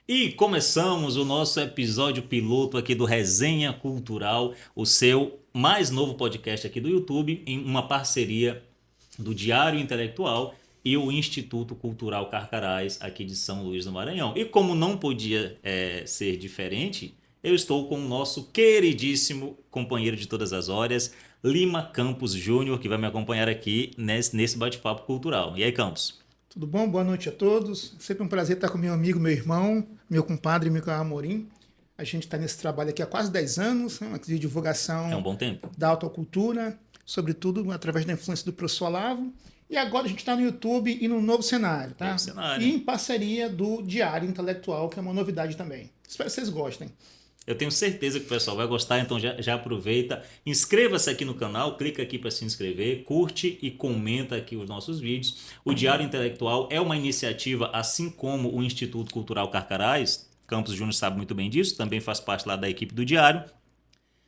E começamos o nosso episódio piloto aqui do Resenha Cultural, o seu mais novo podcast aqui do YouTube, em uma parceria do Diário Intelectual e o Instituto Cultural Carcarás, aqui de São Luís do Maranhão. E como não podia ser diferente, eu estou com o nosso queridíssimo companheiro de todas as horas, Lima Campos Júnior, que vai me acompanhar aqui nesse bate-papo cultural. E aí, Campos? Tudo bom? Boa noite a todos. Sempre um prazer estar com meu amigo, meu irmão, meu compadre Micael Amorim. A gente está nesse trabalho aqui há quase 10 anos, né, de É um divulgação bom tempo? da autocultura, sobretudo através da influência do professor Olavo. E agora a gente está no YouTube e num novo cenário, Novo tá? E cenário. em parceria do Diário Intelectual, que é uma novidade também. Espero que vocês gostem. Eu tenho certeza que o pessoal vai gostar, então já aproveita. Inscreva-se aqui no canal, clica aqui para se inscrever, curte e comenta aqui os nossos vídeos. O Diário Intelectual é uma iniciativa, assim como o Instituto Cultural Carcarás, Campos Júnior sabe muito bem disso, também faz parte lá da equipe do Diário,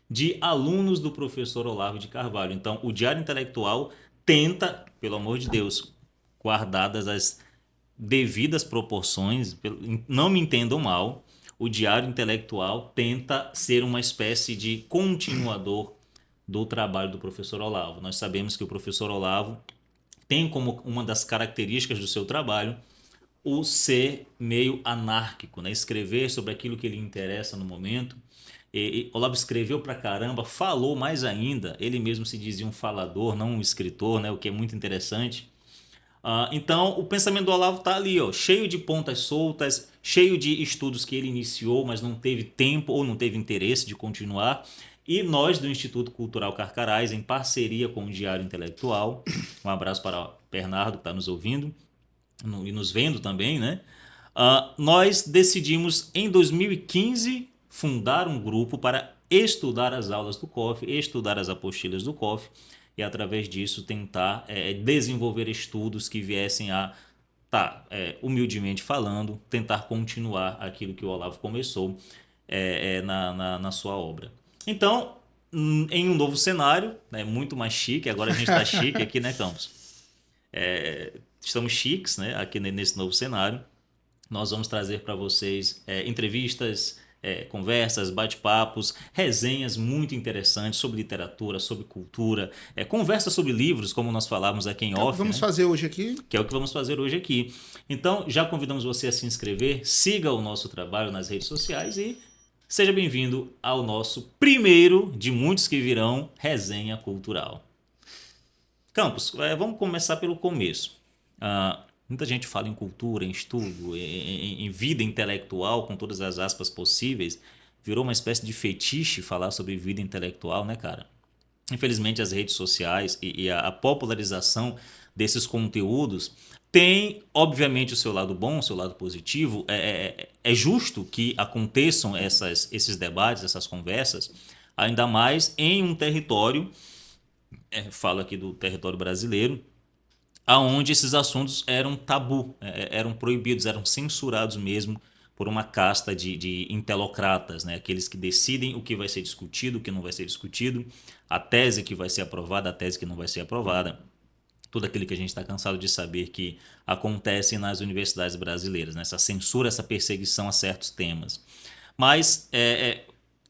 de alunos do professor Olavo de Carvalho. Então, o Diário Intelectual tenta, pelo amor de Deus, guardadas as devidas proporções, não me entendam mal, o Diário Intelectual tenta ser uma espécie de continuador do trabalho do professor Olavo. Nós sabemos que o professor Olavo tem como uma das características do seu trabalho o ser meio anárquico, né? Escrever sobre aquilo que lhe interessa no momento. Olavo escreveu pra caramba, falou mais ainda, ele mesmo se dizia um falador, não um escritor, né? O que é muito interessante. Então, o pensamento do Olavo está ali, ó, cheio de pontas soltas, cheio de estudos que ele iniciou, mas não teve tempo ou não teve interesse de continuar. E nós, do Instituto Cultural Carcarás, em parceria com o Diário Intelectual, um abraço para o Bernardo, que está nos ouvindo e nos vendo também, né? Nós decidimos, em 2015, fundar um grupo para estudar as aulas do COF, estudar as apostilas do COF, e através disso tentar desenvolver estudos que viessem a, humildemente falando, tentar continuar aquilo que o Olavo começou na sua obra. Então, em um novo cenário, né, muito mais chique, agora a gente está chique aqui, né, Campos? Estamos chiques, né, aqui nesse novo cenário. Nós vamos trazer para vocês entrevistas, conversas, bate-papos, resenhas muito interessantes sobre literatura, sobre cultura, conversas sobre livros, como nós falávamos aqui em Que é o que off, vamos né? fazer hoje aqui. Que é o que vamos fazer hoje aqui. Então, já convidamos você a se inscrever, siga o nosso trabalho nas redes sociais e seja bem-vindo ao nosso primeiro de muitos que virão Resenha Cultural. Campos, vamos começar pelo começo. Muita gente fala em cultura, em estudo, em vida intelectual, com todas as aspas possíveis. Virou uma espécie de fetiche falar sobre vida intelectual, né, cara? Infelizmente, as redes sociais e a popularização desses conteúdos tem, obviamente, o seu lado bom, o seu lado positivo. É justo que aconteçam esses debates, essas conversas, ainda mais em um território, falo aqui do território brasileiro, aonde esses assuntos eram tabu, eram proibidos, eram censurados mesmo por uma casta de intelocratas, né? Aqueles que decidem o que vai ser discutido, o que não vai ser discutido, a tese que vai ser aprovada, a tese que não vai ser aprovada. Tudo aquilo que a gente está cansado de saber que acontece nas universidades brasileiras, né? Essa censura, essa perseguição a certos temas. Mas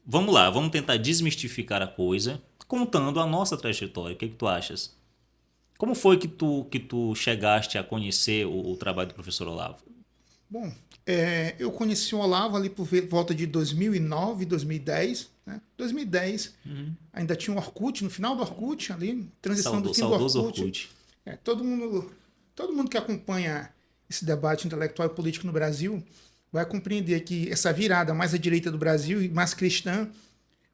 vamos lá, vamos tentar desmistificar a coisa, contando a nossa trajetória. O que tu achas? Como foi que tu chegaste a conhecer o trabalho do professor Olavo? Bom, eu conheci o Olavo ali por volta de 2009, 2010. Né? 2010, ainda tinha o Orkut, no final do Orkut, ali, transição do fim do Saudoso Orkut. Orkut. Todo mundo que acompanha esse debate intelectual e político no Brasil vai compreender que essa virada mais à direita do Brasil e mais cristã,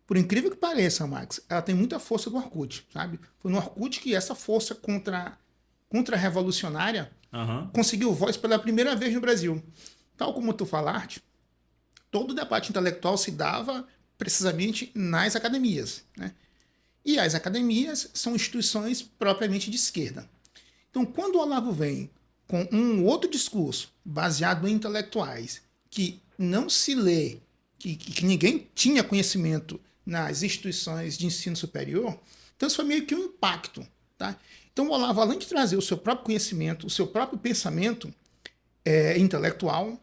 por incrível que pareça, Max, ela tem muita força do Orkut, sabe? Foi no Orkut que essa força contra-revolucionária Aham. conseguiu voz pela primeira vez no Brasil. Tal como tu falaste, todo o debate intelectual se dava precisamente nas academias. Né? E as academias são instituições propriamente de esquerda. Então, quando o Olavo vem com um outro discurso baseado em intelectuais que não se lê, que ninguém tinha conhecimento nas instituições de ensino superior, então isso foi meio que um impacto. Tá? Então, o Olavo, além de trazer o seu próprio conhecimento, o seu próprio pensamento intelectual,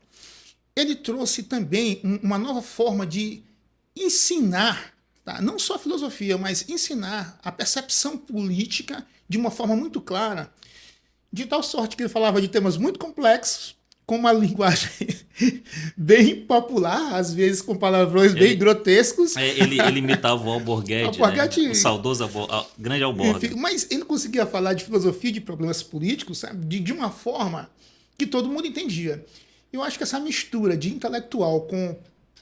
ele trouxe também uma nova forma de ensinar, tá? Não só a filosofia, mas ensinar a percepção política de uma forma muito clara, de tal sorte que ele falava de temas muito complexos, com uma linguagem bem popular, às vezes com palavrões bem grotescos. Ele imitava o Alborguete, né? O saudoso grande Alborguete. Mas ele conseguia falar de filosofia, de problemas políticos, sabe? De uma forma que todo mundo entendia. Eu acho que essa mistura de intelectual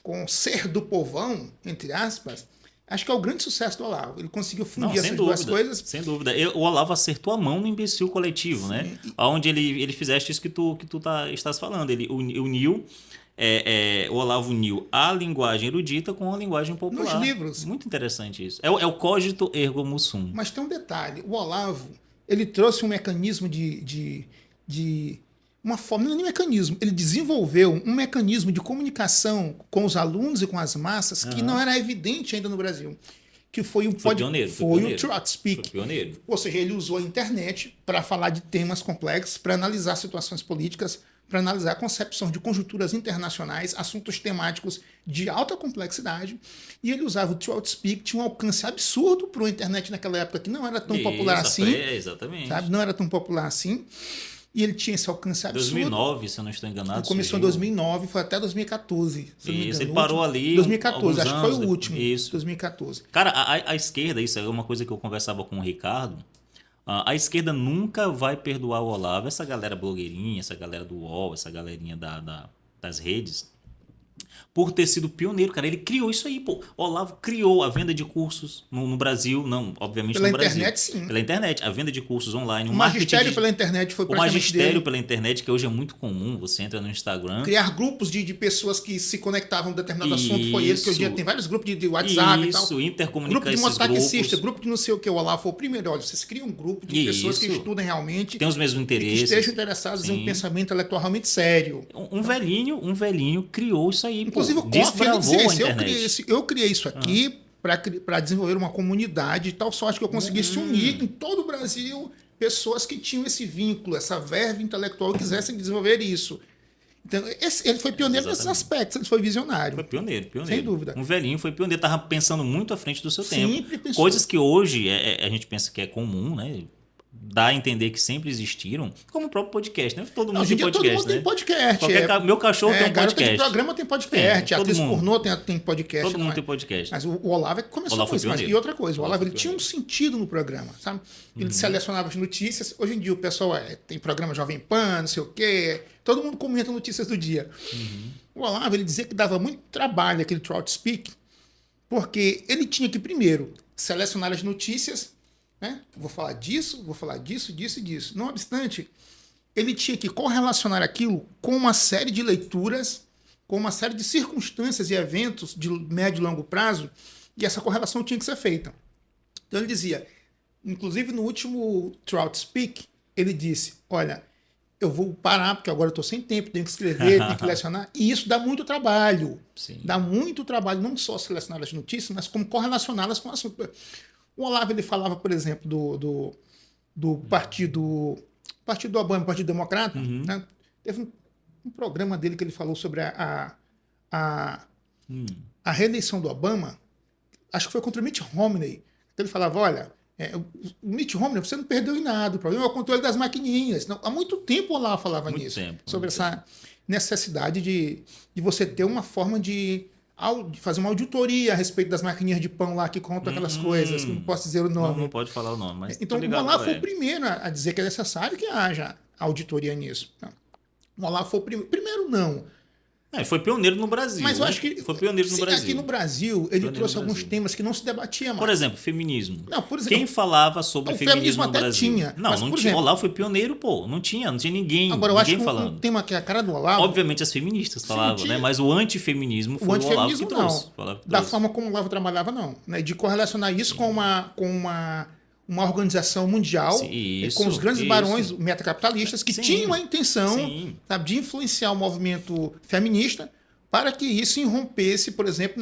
com ser do povão, entre aspas, acho que é o grande sucesso do Olavo. Ele conseguiu fundir essas duas coisas. Sem dúvida. O Olavo acertou a mão no imbecil coletivo, sim, né? Onde ele fizeste isso que tu estás falando. Ele uniu, o Olavo uniu a linguagem erudita com a linguagem popular. Nos livros. Muito interessante isso. É o cogito ergo sum. Mas tem um detalhe. O Olavo, ele trouxe um mecanismo uma forma, não é nem mecanismo, ele desenvolveu um mecanismo de comunicação com os alunos e com as massas que não era evidente ainda no Brasil. Que foi o TroutSpeak. Foi pioneiro. Ou seja, ele usou a internet para falar de temas complexos, para analisar situações políticas, para analisar a concepção de conjunturas internacionais, assuntos temáticos de alta complexidade. E ele usava o TroutSpeak, tinha um alcance absurdo para a internet naquela época, que não era tão popular assim. Exatamente. Sabe? Não era tão popular assim. E ele tinha esse alcance absurdo. 2009, se eu não estou enganado. Ele começou em 2009, foi até 2014. Isso, ele parou ali. 2014, acho que foi o último. Isso. 2014. Cara, a esquerda, isso é uma coisa que eu conversava com o Ricardo. A esquerda nunca vai perdoar o Olavo. Essa galera blogueirinha, essa galera do UOL, essa galerinha das redes, por ter sido pioneiro, cara. Ele criou isso aí, pô. O Olavo criou a venda de cursos no Brasil, não, obviamente no Brasil. Pela internet, sim. Pela internet, a venda de cursos online. O magistério pela internet foi praticamente O magistério pela internet, que hoje é muito comum, você entra no Instagram. Criar grupos de pessoas que se conectavam a um determinado assunto, foi ele, que hoje tem vários grupos de WhatsApp e tal. Isso, intercomunicar grupo de mototaxista, grupo de não sei o que, o Olavo foi o primeiro. Olha, vocês criam um grupo de pessoas que estudam realmente. Tem os mesmos interesses. Que estejam interessados em um pensamento intelectual realmente sério. Um velhinho criou isso aí, inclusive, pô. Desbravou a internet. Eu criei isso aqui para desenvolver uma comunidade de tal sorte que eu conseguisse unir em todo o Brasil pessoas que tinham esse vínculo, essa verve intelectual e quisessem desenvolver isso. Então, ele foi pioneiro nesses aspectos, ele foi visionário. Foi pioneiro. Sem dúvida. Um velhinho foi pioneiro, estava pensando muito à frente do seu tempo. Sempre pensou. Coisas que hoje a gente pensa que é comum, né? Dá a entender que sempre existiram, como o próprio podcast, né? Todo mundo tem podcast, todo mundo tem podcast. Meu cachorro tem um podcast. De programa tem podcast. Atriz pornô tem podcast. Todo mundo tem podcast. Mas o Olavo é que começou com isso. E outra coisa, o Olavo ele tinha um sentido no programa, sabe? Ele selecionava as notícias. Hoje em dia o pessoal tem programa Jovem Pan, não sei o quê. Todo mundo comenta notícias do dia. O Olavo ele dizia que dava muito trabalho aquele TroutSpeak, porque ele tinha que, primeiro, selecionar as notícias, né? Vou falar disso, disso e disso. Não obstante, ele tinha que correlacionar aquilo com uma série de leituras, com uma série de circunstâncias e eventos de médio e longo prazo, e essa correlação tinha que ser feita. Então ele dizia, inclusive no último TroutSpeak, ele disse, olha, eu vou parar, porque agora eu estou sem tempo, tenho que escrever, tenho que lecionar, e isso dá muito trabalho. Sim. Dá muito trabalho, não só selecionar as notícias, mas como correlacioná-las com o assunto. O Olavo ele falava, por exemplo, do partido do Obama, Partido Democrata. Né? Teve um programa dele que ele falou sobre a reeleição do Obama. Acho que foi contra o Mitt Romney. Ele falava, olha, o Mitt Romney, você não perdeu em nada. O problema é o controle das maquininhas. Não, há muito tempo o Olavo falava nisso. Sobre essa necessidade de você ter uma forma de fazer uma auditoria a respeito das maquininhas de pão lá que contam aquelas coisas, que não posso dizer o nome. Não pode falar o nome, mas então o Olavo foi o primeiro a dizer que é necessário que haja auditoria nisso. O Olavo foi o primeiro não. Foi pioneiro no Brasil. Mas eu acho que foi pioneiro no Brasil. Aqui no Brasil, ele trouxe alguns temas que não se debatia mais. Por exemplo, feminismo. Não, por exemplo, quem falava sobre feminismo no até Brasil? Tinha. Não tinha. Exemplo, o Olavo foi pioneiro, pô. Não tinha ninguém. Agora, eu acho que falando. um tema que é a cara do Olavo. Obviamente as feministas falavam, né? Mas o antifeminismo foi o Olavo que trouxe. Da forma como o Olavo trabalhava, não. Né? De correlacionar isso com uma organização mundial, com os grandes barões metacapitalistas que tinham a intenção, sabe, de influenciar o movimento feminista para que isso irrompesse, por exemplo,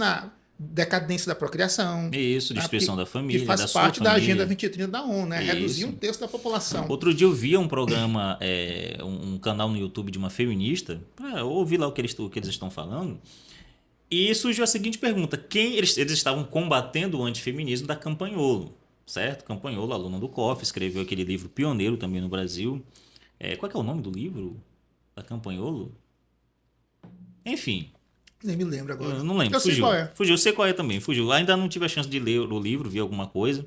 decadência da procriação. Isso, né? destruição da família, Que faz da sua parte da família. Agenda 2030 da ONU, né? Reduzir Isso. 1/3 da população. Outro dia eu via um programa, um canal no YouTube de uma feminista, para ouvir lá o que eles estão falando, e surgiu a seguinte pergunta: eles estavam combatendo o antifeminismo da Campanholo, certo? Campanholo, aluna do COF, escreveu aquele livro pioneiro também no Brasil. Qual é que é o nome do livro da Campanholo? Enfim, Nem me lembro agora. eu não lembro, Eu sei fugiu. qual é. Fugiu, eu sei qual é também, fugiu. Ainda não tive a chance de ler o livro, ver alguma coisa.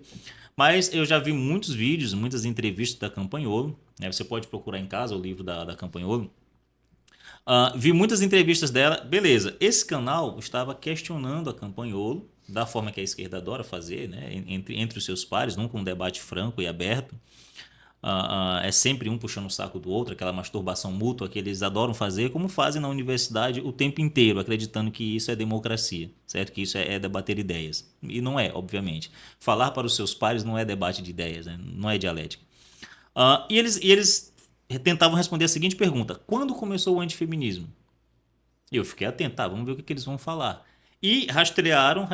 Mas eu já vi muitos vídeos, muitas entrevistas da Campanholo. Né? Você pode procurar em casa o livro da Campanholo. Vi muitas entrevistas dela. Beleza, esse canal estava questionando a Campanholo, da forma que a esquerda adora fazer, né? entre os seus pares, nunca um debate franco e aberto. É sempre um puxando o saco do outro, aquela masturbação mútua que eles adoram fazer, como fazem na universidade o tempo inteiro, acreditando que isso é democracia, certo? Que isso é debater ideias. E não é, obviamente. Falar para os seus pares não é debate de ideias, né? Não é dialética. E eles tentavam responder a seguinte pergunta: quando começou o antifeminismo? E eu fiquei atento, vamos ver o que eles vão falar. E rastrearam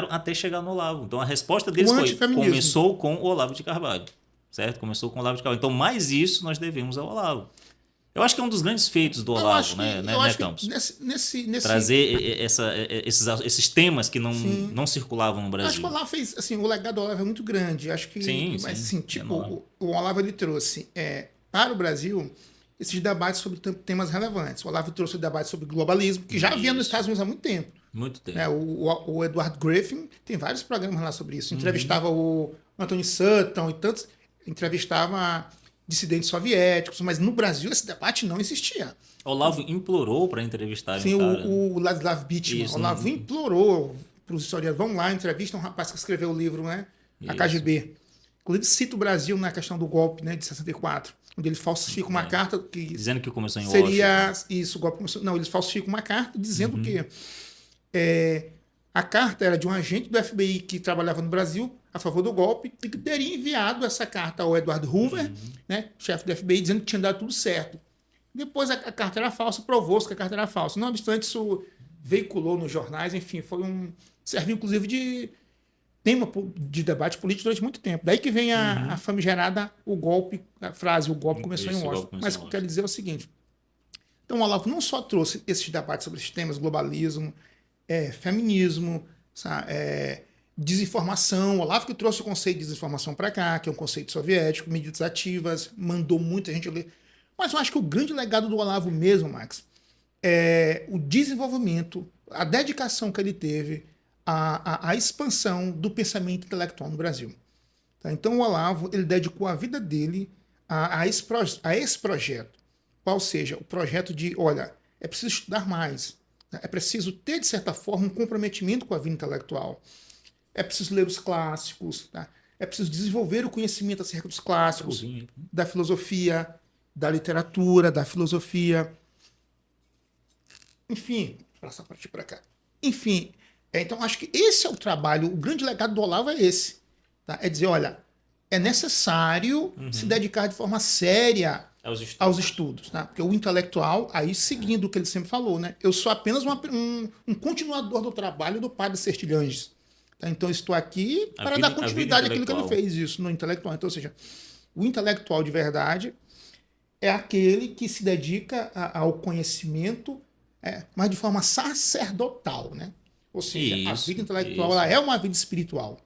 até chegar no Olavo. Então a resposta deles foi: começou com o Olavo de Carvalho. Certo? Começou com o Olavo de Carvalho. Então, mais isso nós devemos ao Olavo. Eu acho que é um dos grandes feitos do Olavo, né, Campos? Trazer esses temas que não circulavam no Brasil. Acho que o Olavo fez, assim, o legado do Olavo é muito grande. Acho que, mas assim, tipo, o Olavo ele trouxe para o Brasil esses debates sobre temas relevantes. O Olavo trouxe o debate sobre globalismo, que já havia nos Estados Unidos há muito tempo. Muito tempo. O Edward Griffin tem vários programas lá sobre isso. Entrevistava o Anthony Sutton e tantos. Entrevistava dissidentes soviéticos, mas no Brasil esse debate não existia. Olavo implorou para entrevistar o Ladislav Bittman. Olavo implorou para os historiadores: vão lá, entrevistam um rapaz que escreveu o livro, né? A KGB. Inclusive cita o Brasil na questão do golpe, né, de 64, onde ele falsifica uma carta que dizendo que começou em Washington. Isso, o golpe começou. Não, eles falsificam uma carta dizendo que a carta era de um agente do FBI que trabalhava no Brasil a favor do golpe e que teria enviado essa carta ao Edward Hoover, né, chefe do FBI, dizendo que tinha dado tudo certo. Depois a carta era falsa, provou-se que a carta era falsa. Não obstante, isso veiculou nos jornais, enfim, serviu inclusive de tema de debate político durante muito tempo. Daí que vem a famigerada a frase, o golpe começou em Washington. Mas o que eu quero dizer é o seguinte: então o Olavo não só trouxe esses debates sobre esses temas, globalismo, feminismo, desinformação. O Olavo que trouxe o conceito de desinformação para cá, que é um conceito soviético, medidas ativas, mandou muita gente ler. Mas eu acho que o grande legado do Olavo mesmo, Max, é o desenvolvimento, a dedicação que ele teve à expansão do pensamento intelectual no Brasil. Tá? Então o Olavo ele dedicou a vida dele a esse projeto. Qual seja, o projeto de, olha, é preciso estudar mais, é preciso ter, de certa forma, um comprometimento com a vida intelectual. É preciso ler os clássicos, tá? É preciso desenvolver o conhecimento acerca dos clássicos, da filosofia, da literatura, da filosofia. Enfim, passar a partir para cá. Enfim, então acho que esse é o trabalho, o grande legado do Olavo é esse. Tá? É dizer, olha, é necessário se dedicar de forma séria aos estudos. Tá? Porque o intelectual, aí seguindo o que ele sempre falou, né? Eu sou apenas um continuador do trabalho do padre Sertilhanges. Então, eu estou aqui para dar continuidade àquilo que ele fez, isso, no intelectual. Então, ou seja, o intelectual de verdade é aquele que se dedica ao conhecimento, mas de forma sacerdotal, né? Ou seja, a vida intelectual ela é uma vida espiritual.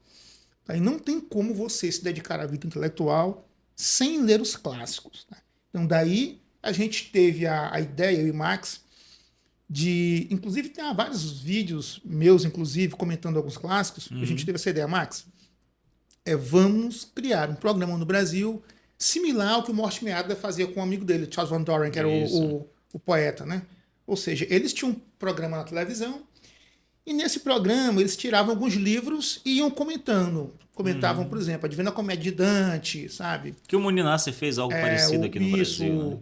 E não tem como você se dedicar à vida intelectual sem ler os clássicos. Tá? Então, daí a gente teve a ideia, eu e Max, inclusive tem vários vídeos meus, inclusive, comentando alguns clássicos. A gente teve essa ideia, Max. Vamos criar um programa no Brasil similar ao que o Mortimer Adler fazia com um amigo dele, Charles Van Doren, que era o poeta, né? Ou seja, eles tinham um programa na televisão e nesse programa eles tiravam alguns livros e iam comentando. Comentavam, por exemplo, a Divina Comédia de Dante, sabe? Que o Moninassi fez algo parecido aqui no Brasil. Né?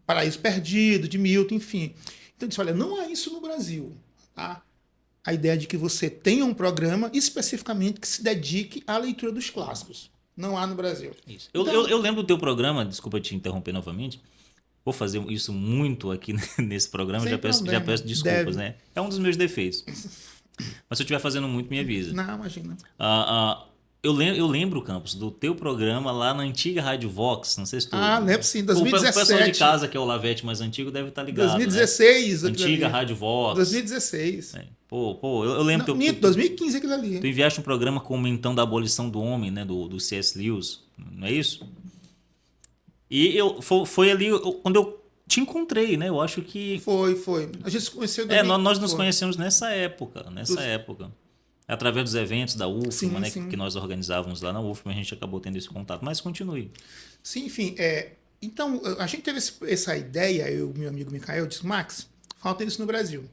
Paraíso Perdido, de Milton, enfim. Então, eu disse, olha, não há isso no Brasil. Tá? A ideia de que você tenha um programa especificamente que se dedique à leitura dos clássicos. Não há no Brasil. Isso. Então, eu lembro do teu programa, desculpa te interromper novamente, vou fazer isso muito aqui nesse programa, já peço desculpas, né? É um dos meus defeitos. Mas se eu estiver fazendo muito, me avisa. Não, imagina. Eu lembro, Campos, do teu programa lá na antiga Rádio Vox, não sei se tu... Lembro sim, O pessoal de 2017. casa, que é o Lavete mais antigo, deve estar ligado, 2016, né? aquilo Antiga ali. Rádio Vox. 2016. Eu lembro... Não, minto, 2015 aquilo ali. Tu enviaste um programa comentando a abolição do homem, né? Do C.S. Lewis, não é isso? E foi ali quando eu te encontrei, né? Eu acho que... Foi. A gente se conheceu em nós nos foi. conhecemos nessa época. Através dos eventos da UFMA, Sim, né? sim. Que nós organizávamos lá na UFMA, a gente acabou tendo esse contato. Mas continue. Sim, enfim. Então, a gente teve essa ideia, eu e meu amigo Micael, disse, Max, falta isso no Brasil.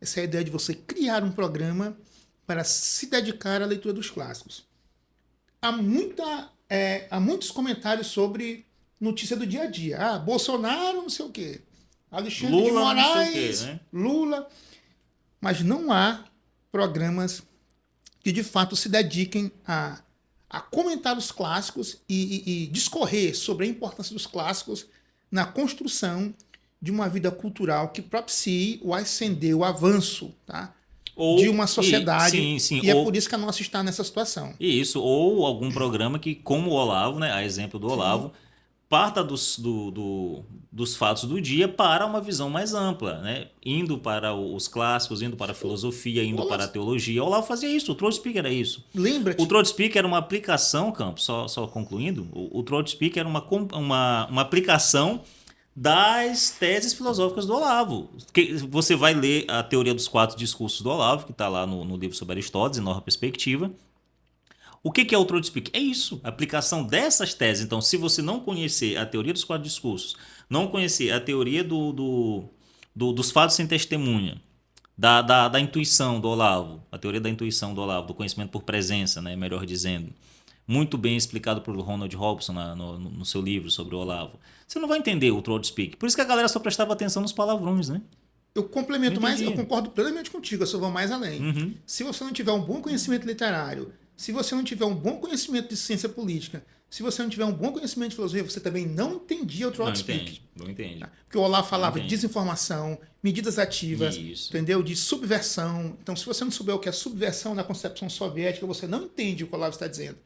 Essa ideia de você criar um programa para se dedicar à leitura dos clássicos. Há muitos comentários sobre notícia do dia a dia. Bolsonaro, não sei o quê. Alexandre de Lula, não sei o Moraes, quê, né? Lula. Mas não há programas que de fato se dediquem a comentar os clássicos e discorrer sobre a importância dos clássicos na construção de uma vida cultural que propicie o ascender, o avanço, tá? De uma sociedade. Sim, é por isso que a nossa está nessa situação. Isso, ou algum programa que, como o Olavo, né? A exemplo do Olavo, parta dos fatos do dia para uma visão mais ampla, né? Indo para os clássicos, indo para a filosofia, indo para a teologia. O Olavo fazia isso, o Throat Speak era isso. Lembra-te. O Throat Speak era uma aplicação, Campos, só concluindo, o Throat Speak era uma aplicação das teses filosóficas do Olavo. Você vai ler a teoria dos 4 discursos do Olavo, que está lá no livro sobre Aristóteles, em Nova Perspectiva. O que é o Throat Speak? É isso, a aplicação dessas teses. Então, se você não conhecer a teoria dos 4 discursos, não conhecer a teoria dos fatos sem testemunha, da intuição do Olavo, a teoria da intuição do Olavo, do conhecimento por presença, né, melhor dizendo, muito bem explicado por Ronald Robson no seu livro sobre o Olavo, você não vai entender o Throat Speak. Por isso que a galera só prestava atenção nos palavrões, né? Eu complemento mais, eu concordo plenamente contigo, eu só vou mais além. Se você não tiver um bom conhecimento literário, se você não tiver um bom conhecimento de ciência política, se você não tiver um bom conhecimento de filosofia, você também não entendia o Throat Speak. Não entende. Porque o Olavo falava de desinformação, medidas ativas, entendeu? De subversão. Então, se você não souber o que é subversão na concepção soviética, você não entende o que o Olavo está dizendo.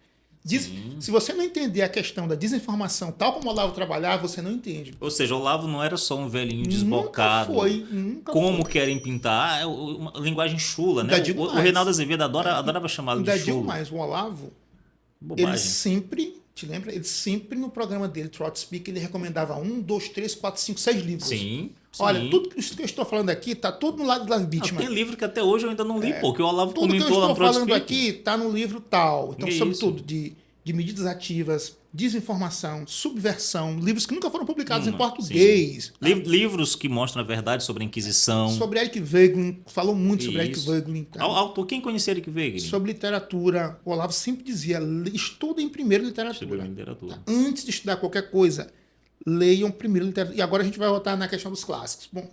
Se você não entender a questão da desinformação, tal como o Olavo trabalhava, você não entende. Ou seja, o Olavo não era só um velhinho desbocado. Nunca como foi. Querem pintar. Uma linguagem chula, né? O Reinaldo Azevedo adorava chamá-lo de chulo. Mais, o Olavo, Bobagem. Ele sempre, te lembra? Ele sempre no programa dele, Throat Speak, ele recomendava 1, 2, 3, 4, 5, 6 livros. Sim. Olha, tudo isso que eu estou falando aqui está tudo no lado das vítimas. Tem livro que até hoje eu ainda não li, que o Olavo tudo comentou que eu lá no estou Throat falando Speak. aqui está no livro tal. Então, Que sobretudo de medidas ativas, desinformação, subversão, livros que nunca foram publicados em português. Tá? Livros que mostram a verdade sobre a Inquisição. Sobre Eric Wegelin, falou muito sobre Eric Wegelin. Autor, quem conhecia Eric Wegelin? Sobre literatura. O Olavo sempre dizia, estudem primeiro literatura. Tá? Antes de estudar qualquer coisa, leiam primeiro literatura. E agora a gente vai voltar na questão dos clássicos. Bom,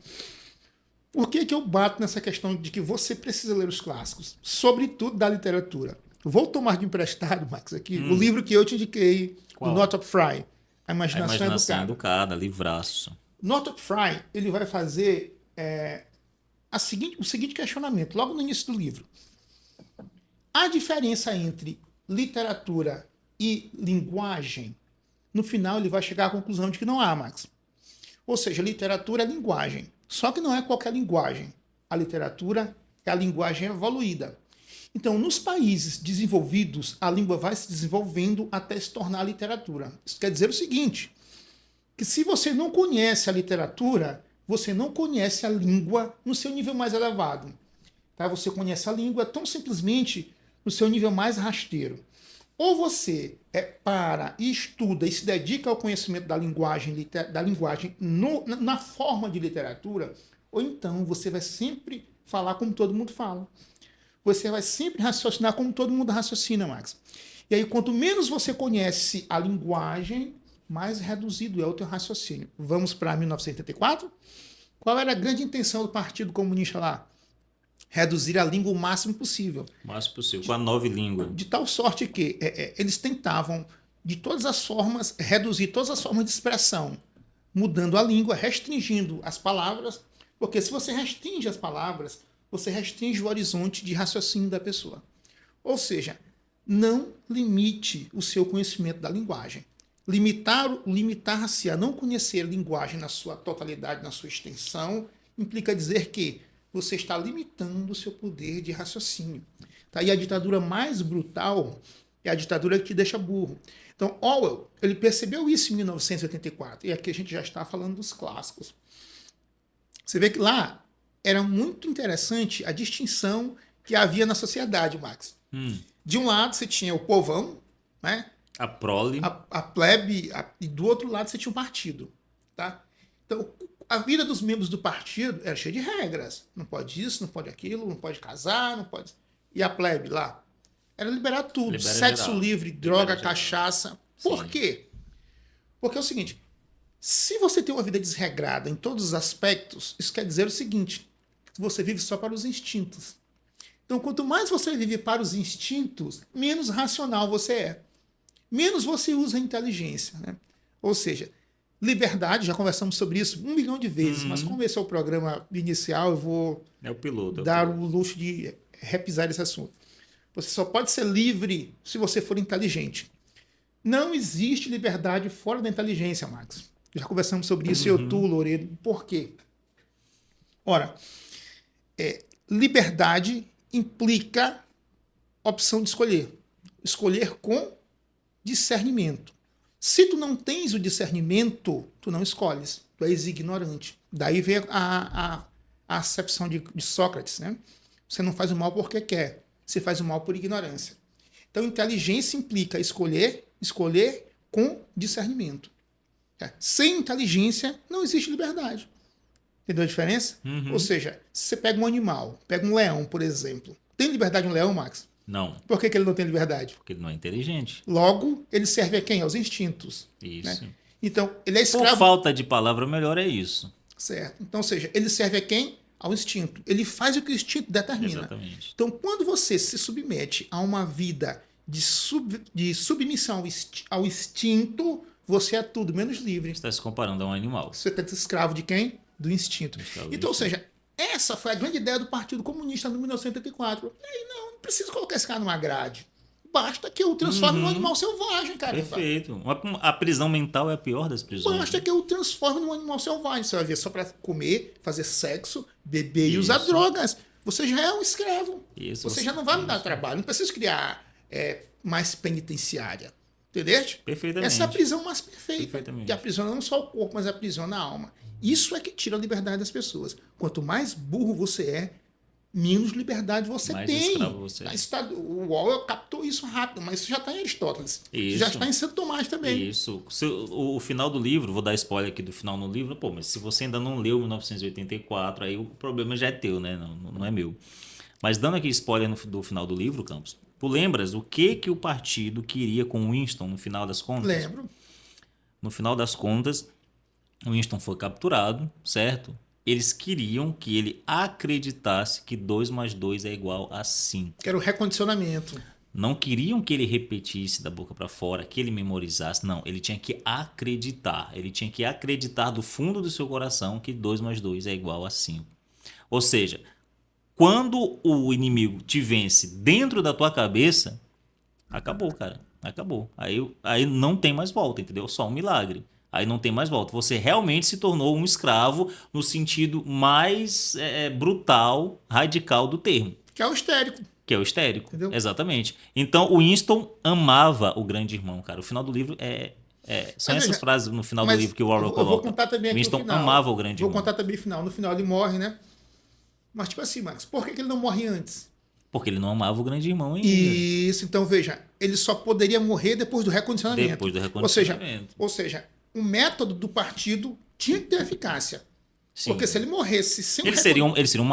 por que eu bato nessa questão de que você precisa ler os clássicos? Sobretudo da literatura. Vou tomar de emprestado, Max, aqui, o livro que eu te indiquei, do Northrop Frye, A Imaginação Educada, livraço. Northrop Frye, ele vai fazer o seguinte questionamento, logo no início do livro. A diferença entre literatura e linguagem, no final ele vai chegar à conclusão de que não há, Max. Ou seja, literatura é linguagem. Só que não é qualquer linguagem. A literatura é a linguagem evoluída. Então, nos países desenvolvidos, a língua vai se desenvolvendo até se tornar literatura. Isso quer dizer o seguinte, que se você não conhece a literatura, você não conhece a língua no seu nível mais elevado. Tá? Você conhece a língua tão simplesmente no seu nível mais rasteiro. Ou você para e estuda e se dedica ao conhecimento da linguagem na forma de literatura, ou então você vai sempre falar como todo mundo fala. Você vai sempre raciocinar como todo mundo raciocina, Max. E aí, quanto menos você conhece a linguagem, mais reduzido é o teu raciocínio. Vamos para 1984? Qual era a grande intenção do Partido Comunista lá? Reduzir a língua o máximo possível. O máximo possível, com a nova língua. De tal sorte que eles tentavam, de todas as formas, reduzir todas as formas de expressão, mudando a língua, restringindo as palavras, porque se você restringe as palavras, você restringe o horizonte de raciocínio da pessoa. Ou seja, não limite o seu conhecimento da linguagem. Limitar-se a não conhecer a linguagem na sua totalidade, na sua extensão, implica dizer que você está limitando o seu poder de raciocínio. Tá? E a ditadura mais brutal é a ditadura que deixa burro. Então, Orwell, ele percebeu isso em 1984, e aqui a gente já está falando dos clássicos. Você vê que lá era muito interessante a distinção que havia na sociedade, Max. De um lado você tinha o povão, né? A prole. A plebe, e do outro lado você tinha o partido. Tá? Então, a vida dos membros do partido era cheia de regras. Não pode isso, não pode aquilo, não pode casar, não pode... E a plebe lá? Era liberar tudo. Libera Sexo geral. livre, droga, Libera cachaça. Por quê? Porque é o seguinte, se você tem uma vida desregrada em todos os aspectos, isso quer dizer o seguinte, você vive só para os instintos. Então, quanto mais você vive para os instintos, menos racional você é. Menos você usa a inteligência. Né? Ou seja, liberdade, já conversamos sobre isso 1 milhão de vezes, mas como esse é o programa inicial, eu vou É o piloto. dar o luxo de repisar esse assunto. Você só pode ser livre se você for inteligente. Não existe liberdade fora da inteligência, Max. Já conversamos sobre isso, eu, tu, Loureiro. Por quê? Ora, liberdade implica opção de escolher. Escolher com discernimento. Se tu não tens o discernimento, tu não escolhes. Tu és ignorante. Daí vem a acepção de Sócrates, né? Você não faz o mal porque quer. Você faz o mal por ignorância. Então, inteligência implica escolher com discernimento. Sem inteligência, não existe liberdade. Entendeu a diferença? Ou seja, se você pega um animal, pega um leão, por exemplo. Tem liberdade um leão, Max? Não, Por que ele não tem liberdade? porque ele não é inteligente. Logo, ele serve a quem? Aos instintos. Isso. Né? Então, ele é Por escravo. falta de palavra melhor é isso. Certo. Então, ou seja, ele serve a quem? Ao instinto. Ele faz o que o instinto determina. Exatamente. Então, quando você se submete a uma vida de submissão ao instinto, você é tudo menos livre. Você está se comparando a um animal. Você está escravo de quem? Do instinto. Escravo do Então, ou instinto. seja, essa foi a grande ideia do Partido Comunista no 1984. E aí, não preciso colocar esse cara numa grade. Basta que eu o transforme num animal selvagem, cara. Perfeito. A prisão mental é a pior das prisões. Basta que eu o transforme num animal selvagem. Você vai ver só para comer, fazer sexo, beber e usar drogas. Você já é um escravo. Isso, Você já não vai me dar trabalho. Não precisa criar mais penitenciária. Entendeste? Perfeitamente. Essa é a prisão mais perfeita. Perfeitamente. Que aprisiona não só o corpo, mas aprisiona a alma. Isso é que tira a liberdade das pessoas. Quanto mais burro você é, menos liberdade você Mais tem. escravo você é. O Orwell captou isso rápido, mas isso já está em Aristóteles. Isso. Já está em Santo Tomás também. Isso. O final do livro, vou dar spoiler aqui do final no livro, pô, mas se você ainda não leu 1984, aí o problema já é teu, né? Não é meu. Mas dando aqui spoiler do final do livro, Campos, tu lembras o que o partido queria com Winston no final das contas? Lembro. No final das contas, Winston foi capturado, certo? Eles queriam que ele acreditasse que 2 mais 2 é igual a 5. Que era o recondicionamento. Não queriam que ele repetisse da boca para fora, que ele memorizasse. Não, ele tinha que acreditar. Ele tinha que acreditar do fundo do seu coração que 2 mais 2 é igual a 5. Ou seja, quando o inimigo te vence dentro da tua cabeça, acabou, cara. Acabou. Aí não tem mais volta, entendeu? Só um milagre. Aí não tem mais volta. Você realmente se tornou um escravo no sentido mais brutal, radical do termo. Que é o histérico. Que é o histérico. Entendeu? Exatamente. Então, o Winston amava o grande irmão, cara. O final do livro são Mas essas veja, frases no final do mas livro que o Orwell eu coloca. vou contar também aqui Winston no final. amava o grande Vou irmão. contar também no final. No final ele morre, né? Mas tipo assim, Max, por que ele não morre antes? Porque ele não amava o grande irmão ainda. Isso, então veja, ele só poderia morrer depois do recondicionamento. Depois do recondicionamento. Ou seja, o método do partido tinha que ter eficácia. Sim. Porque se ele morresse sem Ele seria um Marte. ele seria um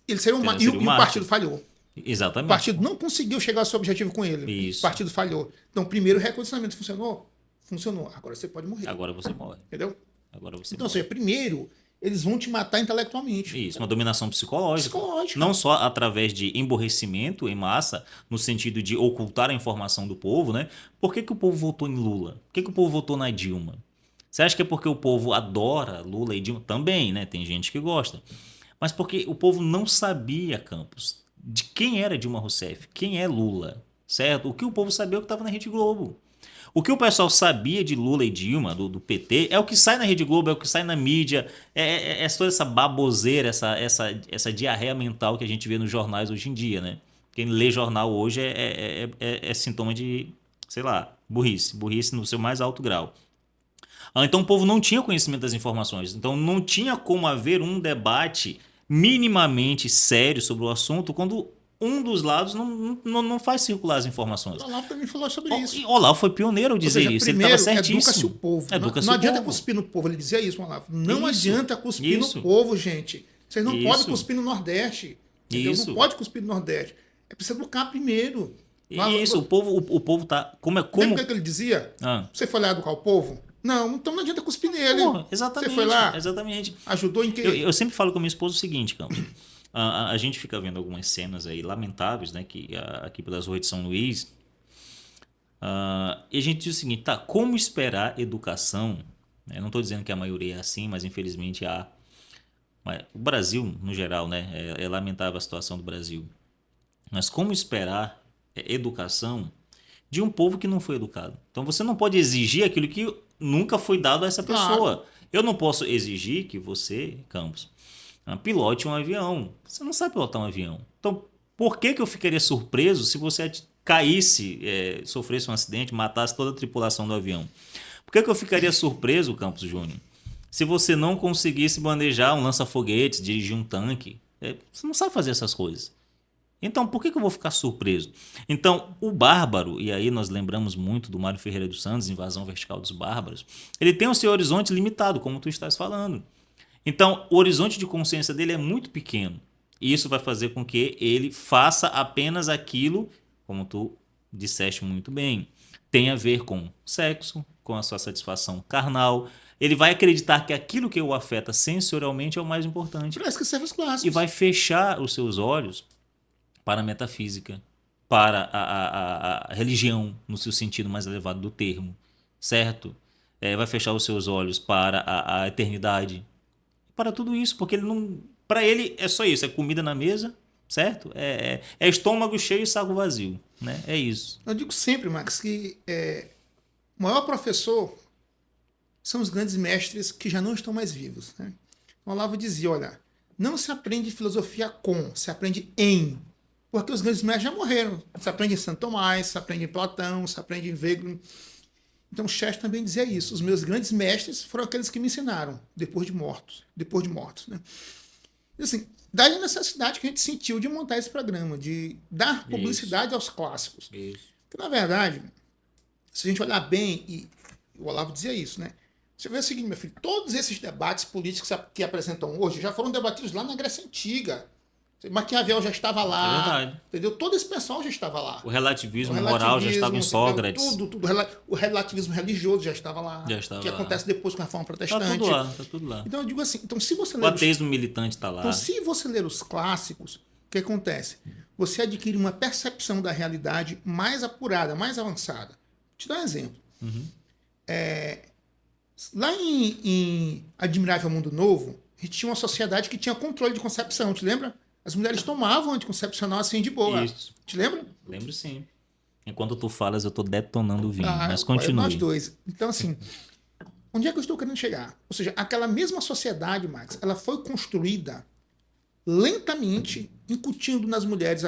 Ele seria e um o mártir. partido falhou. O Exatamente. partido não conseguiu chegar ao seu objetivo com ele. Isso. O partido falhou. Então, primeiro o recondicionamento funcionou? Funcionou. Agora você pode morrer. Agora você morre. Entendeu? Agora você Então, ou morre. seja, primeiro, eles vão te matar intelectualmente. Isso, uma dominação psicológica. Psicológica. Não só através de emborrecimento em massa, no sentido de ocultar a informação do povo, né? Por que o povo votou em Lula? Por que o povo votou na Dilma? Você acha que é porque o povo adora Lula e Dilma? Também, né? Tem gente que gosta. Mas porque o povo não sabia, Campos, de quem era Dilma Rousseff, quem é Lula, certo? O que o povo sabia é o que estava na Rede Globo. O que o pessoal sabia de Lula e Dilma, do PT, é o que sai na Rede Globo, é o que sai na mídia, é toda essa baboseira, essa diarreia mental que a gente vê nos jornais hoje em dia, né? Quem lê jornal hoje é sintoma de, sei lá, burrice no seu mais alto grau. Então o povo não tinha conhecimento das informações, então não tinha como haver um debate minimamente sério sobre o assunto quando um dos lados não faz circular as informações. O Olavo também falou sobre isso. E Olavo foi pioneiro ao dizer Ou seja, isso. primeiro, ele estava certíssimo. educa-se o povo. Não adianta cuspir no povo. Ele dizia isso, Olavo. Não adianta cuspir no povo, gente. Vocês não podem cuspir no Nordeste. Entendeu? Não pode cuspir no Nordeste. É preciso educar primeiro. Isso, o povo tá... Lembra o que ele dizia? Você foi lá educar o povo? Não, então não adianta cuspir nele. Exatamente. Você foi lá? Exatamente. Ajudou em quê? Eu sempre falo com a minha esposa o seguinte, Campos. A gente fica vendo algumas cenas aí lamentáveis, né? Que aqui pelas ruas de São Luís. E a gente diz o seguinte, tá, como esperar educação? Eu não estou dizendo que a maioria é assim, mas infelizmente há. Mas o Brasil, no geral, né? É lamentável a situação do Brasil. Mas como esperar educação de um povo que não foi educado? Então você não pode exigir aquilo que nunca foi dado a essa pessoa. Claro. Eu não posso exigir que você, Campos, pilote um avião. Você não sabe pilotar um avião. Então, por que eu ficaria surpreso se você caísse, sofresse um acidente, matasse toda a tripulação do avião? Por que eu ficaria surpreso, Campos Júnior, se você não conseguisse manejar um lança-foguetes, dirigir um tanque? Você não sabe fazer essas coisas. Então, por que eu vou ficar surpreso? Então, o bárbaro, e aí nós lembramos muito do Mário Ferreira dos Santos, Invasão Vertical dos Bárbaros, ele tem o seu horizonte limitado, como tu estás falando. Então, o horizonte de consciência dele é muito pequeno. E isso vai fazer com que ele faça apenas aquilo, como tu disseste muito bem, tem a ver com sexo, com a sua satisfação carnal. Ele vai acreditar que aquilo que o afeta sensorialmente é o mais importante. Parece que serve os clássicos. E vai fechar os seus olhos para a metafísica, para a religião, no seu sentido mais elevado do termo, certo? Vai fechar os seus olhos para a eternidade, para tudo isso, porque ele não, para ele é só isso, é comida na mesa, certo? É estômago cheio e saco vazio, né? É isso. Eu digo sempre, Max, que o maior professor são os grandes mestres que já não estão mais vivos, né? O Olavo dizia, olha, não se aprende filosofia com, se aprende em. Porque os grandes mestres já morreram. Se aprende em Santo Tomás, se aprende em Platão, se aprende em Wegelin. Então, Chesterton também dizia isso. Os meus grandes mestres foram aqueles que me ensinaram, depois de mortos. Né? E assim, daí a necessidade que a gente sentiu de montar esse programa, de dar publicidade aos clássicos. Isso. Porque, na verdade, se a gente olhar bem, e o Olavo dizia isso, né? Você vê o seguinte, meu filho, todos esses debates políticos que apresentam hoje já foram debatidos lá na Grécia Antiga. Maquiavel já estava lá, verdade. Entendeu? Todo esse pessoal já estava lá. O relativismo moral já estava em Sócrates. Tudo. O relativismo religioso já estava lá. Que acontece depois com a reforma protestante. Tá tudo lá. Então eu digo assim, se você ler o ateísmo militante está lá. Então se você ler os clássicos, o que acontece? Você adquire uma percepção da realidade mais apurada, mais avançada. Vou te dar um exemplo. Lá em Admirável Mundo Novo, a gente tinha uma sociedade que tinha controle de concepção, te lembra? As mulheres tomavam anticoncepcional assim de boa. Isso. Te lembra? Lembro sim. Enquanto tu falas, eu tô detonando o vinho. Mas continue. Nós dois. Então, assim, onde é que eu estou querendo chegar? Ou seja, aquela mesma sociedade, Max, ela foi construída lentamente, incutindo nas mulheres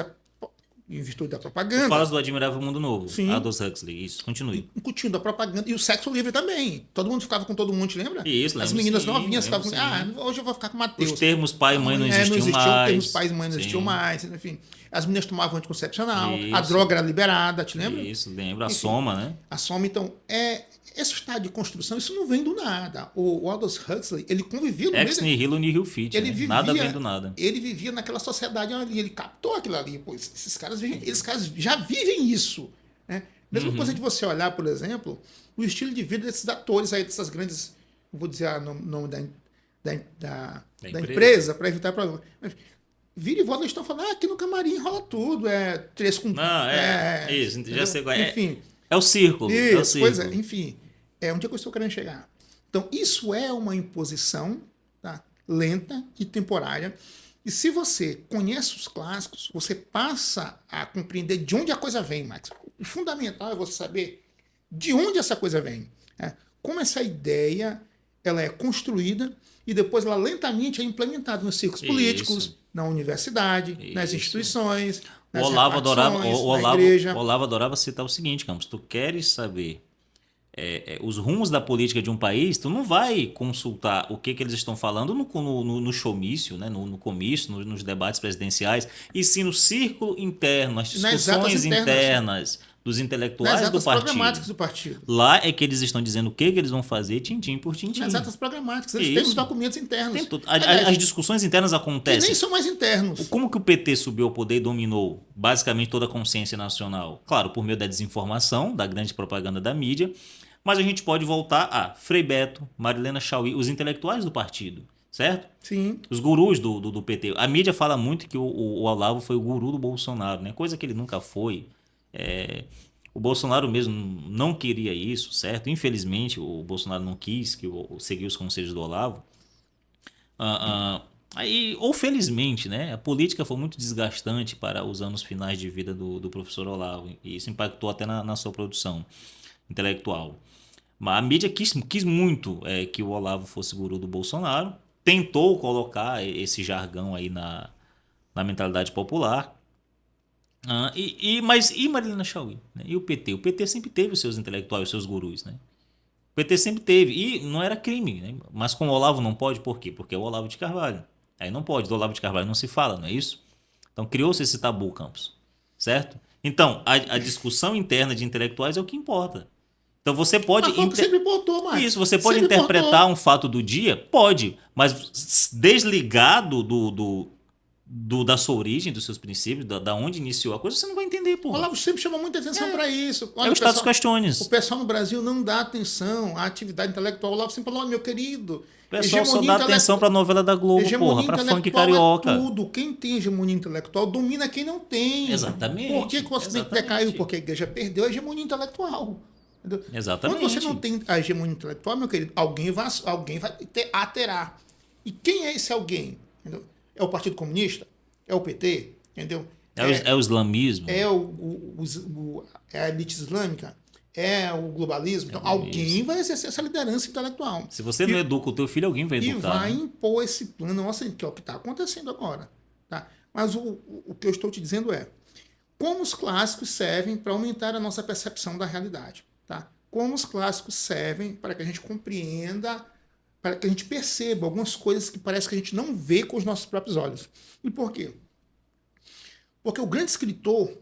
em virtude da propaganda. Tu falas do Admirável Mundo Novo. Sim. Aldous Huxley. Isso, continue. Incutindo a propaganda. E o sexo livre também. Todo mundo ficava com todo mundo, te lembra? Isso, as meninas novinhas ficavam com... hoje eu vou ficar com o Matheus. Os termos pai e mãe não existiam mais. Os termos pai e mãe não existiam mais. Enfim, as meninas tomavam anticoncepcional. A droga era liberada, te lembra? Isso, lembro. A soma, né? A soma, então, esse estado de construção, isso não vem do nada. O Aldous Huxley, ele convivia no Ex nihilo nihil fit. Nada vem do nada. Ele vivia naquela sociedade ali, ele captou aquilo ali. Pô, esses caras já vivem isso. Né? Mesma coisa de você olhar, por exemplo, o estilo de vida desses atores aí, dessas grandes, não vou dizer o nome da empresa, para evitar problema. Vira e volta, eles estão falando, aqui no camarim rola tudo, três com... isso, já sei qual enfim. É o círculo. Isso, pois é, enfim. Onde é que eu estou querendo chegar? Então, isso é uma imposição, tá, lenta e temporária E se você conhece os clássicos, você passa a compreender de onde a coisa vem, Max. O fundamental é você saber de onde essa coisa vem. Né? Como essa ideia ela é construída e depois ela lentamente é implementada nos círculos políticos, na universidade, nas instituições, O nas Olavo adorava, repartições, na igreja. O Olavo adorava citar o seguinte, Campos, tu queres saber os rumos da política de um país, tu não vai consultar o que eles estão falando no showmício, né? no comício, nos debates presidenciais, e sim no círculo interno, nas discussões internas dos intelectuais nas do atas programáticas do partido. Lá é que eles estão dizendo o que eles vão fazer, tintim por tintim. Nas atas programáticas, eles têm os documentos internos. Tem tudo. As discussões internas acontecem. Que nem são mais internos. Como que o PT subiu ao poder e dominou basicamente toda a consciência nacional? Claro, por meio da desinformação, da grande propaganda da mídia, mas a gente pode voltar a Frei Beto, Marilena Chaui, os intelectuais do partido, certo? Sim. Os gurus do PT. A mídia fala muito que o Olavo foi o guru do Bolsonaro, né? Coisa que ele nunca foi. O Bolsonaro mesmo não queria isso, certo? Infelizmente, o Bolsonaro não quis seguir os conselhos do Olavo. Ou felizmente, né? A política foi muito desgastante para os anos finais de vida do professor Olavo. E isso impactou até na sua produção intelectual. Mas a mídia quis muito que o Olavo fosse guru do Bolsonaro. Tentou colocar esse jargão aí na mentalidade popular. Mas Marilena Chaui? Né? E o PT? O PT sempre teve os seus intelectuais, os seus gurus. Né? O PT sempre teve. E não era crime. Né? Mas com o Olavo não pode, por quê? Porque é o Olavo de Carvalho. Aí não pode. Do Olavo de Carvalho não se fala, não é isso? Então criou-se esse tabu, Campos. Certo? Então, a discussão interna de intelectuais é o que importa. Então você pode. Sempre importou, Marcos. Isso, você pode sempre interpretar um fato do dia? Pode. Mas desligado da sua origem, dos seus princípios, da onde iniciou a coisa, você não vai entender, pô. O Olavo sempre chamou muita atenção para isso. Olha, o status questiones. O pessoal no Brasil não dá atenção à atividade intelectual. O Olavo sempre falou, meu querido. O pessoal só dá atenção para a novela da Globo, porra, para funk carioca. É tudo. Quem tem hegemonia intelectual domina quem não tem. Exatamente. Por que o Ocidente decaiu? Porque a igreja perdeu a hegemonia intelectual. Entendeu? Exatamente. Quando você não tem a hegemonia intelectual, meu querido, alguém vai terá. E quem é esse alguém? Entendeu? É o Partido Comunista? É o PT? Entendeu? É o islamismo? É a elite islâmica? É o globalismo? Então, alguém vai exercer essa liderança intelectual. Se você não educa o teu filho, alguém vai educar. E vai impor esse plano. Nossa, que é o que está acontecendo agora. Tá? Mas o que eu estou te dizendo é como os clássicos servem para aumentar a nossa percepção da realidade. Tá? Como os clássicos servem para que a gente compreenda, para que a gente perceba algumas coisas que parece que a gente não vê com os nossos próprios olhos. E por quê? Porque o grande escritor,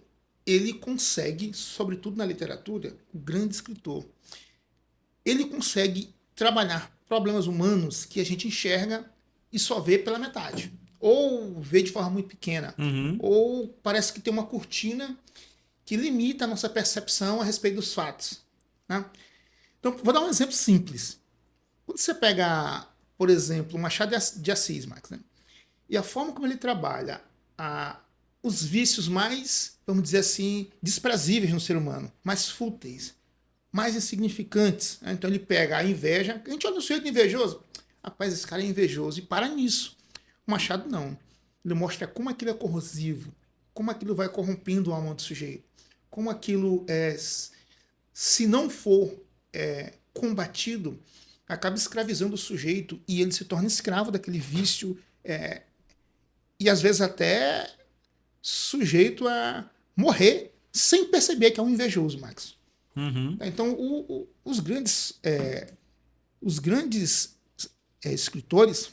ele consegue, sobretudo na literatura, o grande escritor, ele consegue trabalhar problemas humanos que a gente enxerga e só vê pela metade. Ou vê de forma muito pequena. Ou parece que tem uma cortina que limita a nossa percepção a respeito dos fatos. Né? Então, vou dar um exemplo simples. Quando você pega, por exemplo, Machado de Assis, Max, né? E a forma como ele trabalha os vícios mais, vamos dizer assim, desprezíveis no ser humano, mais fúteis, mais insignificantes. Né? Então ele pega a inveja, a gente olha no sujeito invejoso, rapaz, esse cara é invejoso, e para nisso. O Machado não. Ele mostra como aquilo é corrosivo, como aquilo vai corrompendo a alma do sujeito, como aquilo, se não for combatido, acaba escravizando o sujeito e ele se torna escravo daquele vício e às vezes até sujeito a morrer sem perceber que é um invejoso, Max. Então, os grandes escritores,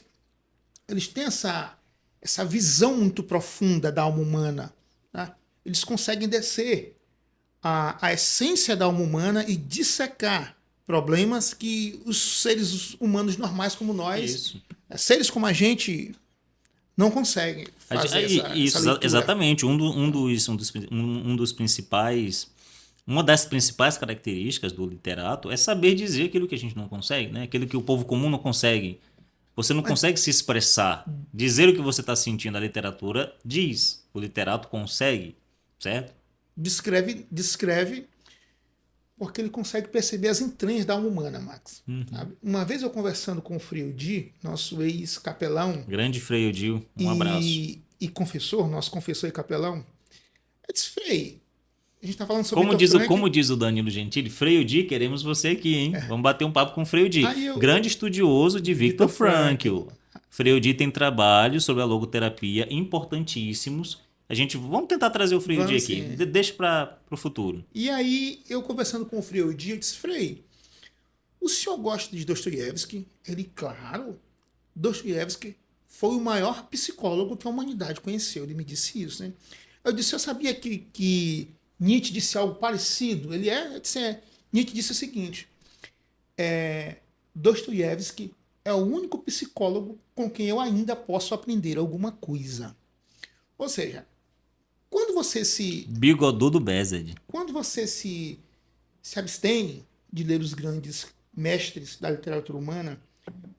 eles têm essa visão muito profunda da alma humana. Tá? Eles conseguem descer a essência da alma humana e dissecar problemas que os seres humanos normais como nós, seres como a gente, não conseguem fazer essa leitura. Exatamente. Uma das principais características do literato é saber dizer aquilo que a gente não consegue, né? Aquilo que o povo comum não consegue. Você não consegue se expressar, dizer o que você está sentindo. A literatura diz, o literato consegue, certo? Descreve porque ele consegue perceber as entranhas da alma humana, Max. Sabe? Uma vez eu conversando com o Frei Di, nosso ex-capelão. Grande Frei Odil, um abraço. E confessor, nosso confessor e capelão. Eu disse, Frei, a gente tá falando sobre Como diz o Danilo Gentili, Frei Odi, queremos você aqui, hein? Vamos bater um papo com o Frei Odi. Grande estudioso de Viktor Frankl. Frei Odi tem trabalhos sobre a logoterapia importantíssimos. Vamos tentar trazer o Frei Odi aqui. Deixa para o futuro. E aí, eu conversando com o Frei Odi, eu disse, Frei, o senhor gosta de Dostoiévski? Ele, claro, Dostoiévski foi o maior psicólogo que a humanidade conheceu. Ele me disse isso, né? Eu disse, eu sabia que Nietzsche disse algo parecido. Nietzsche disse o seguinte, Dostoiévski é o único psicólogo com quem eu ainda posso aprender alguma coisa. Ou seja, quando você se... Bigodudo Bezed. Quando você se abstém de ler os grandes mestres da literatura humana,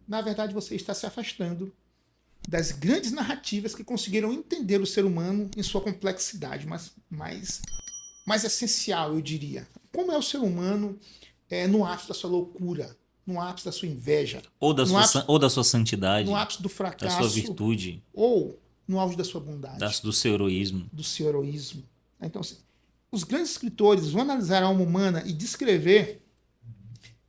na verdade você está se afastando das grandes narrativas que conseguiram entender o ser humano em sua complexidade mais essencial, eu diria. Como é o ser humano no ápice da sua loucura, no ápice da sua inveja. Ou da sua santidade. No ápice do fracasso. Da sua virtude. Ou no auge da sua bondade. Do seu heroísmo. Do seu heroísmo. Então, assim, os grandes escritores vão analisar a alma humana e descrever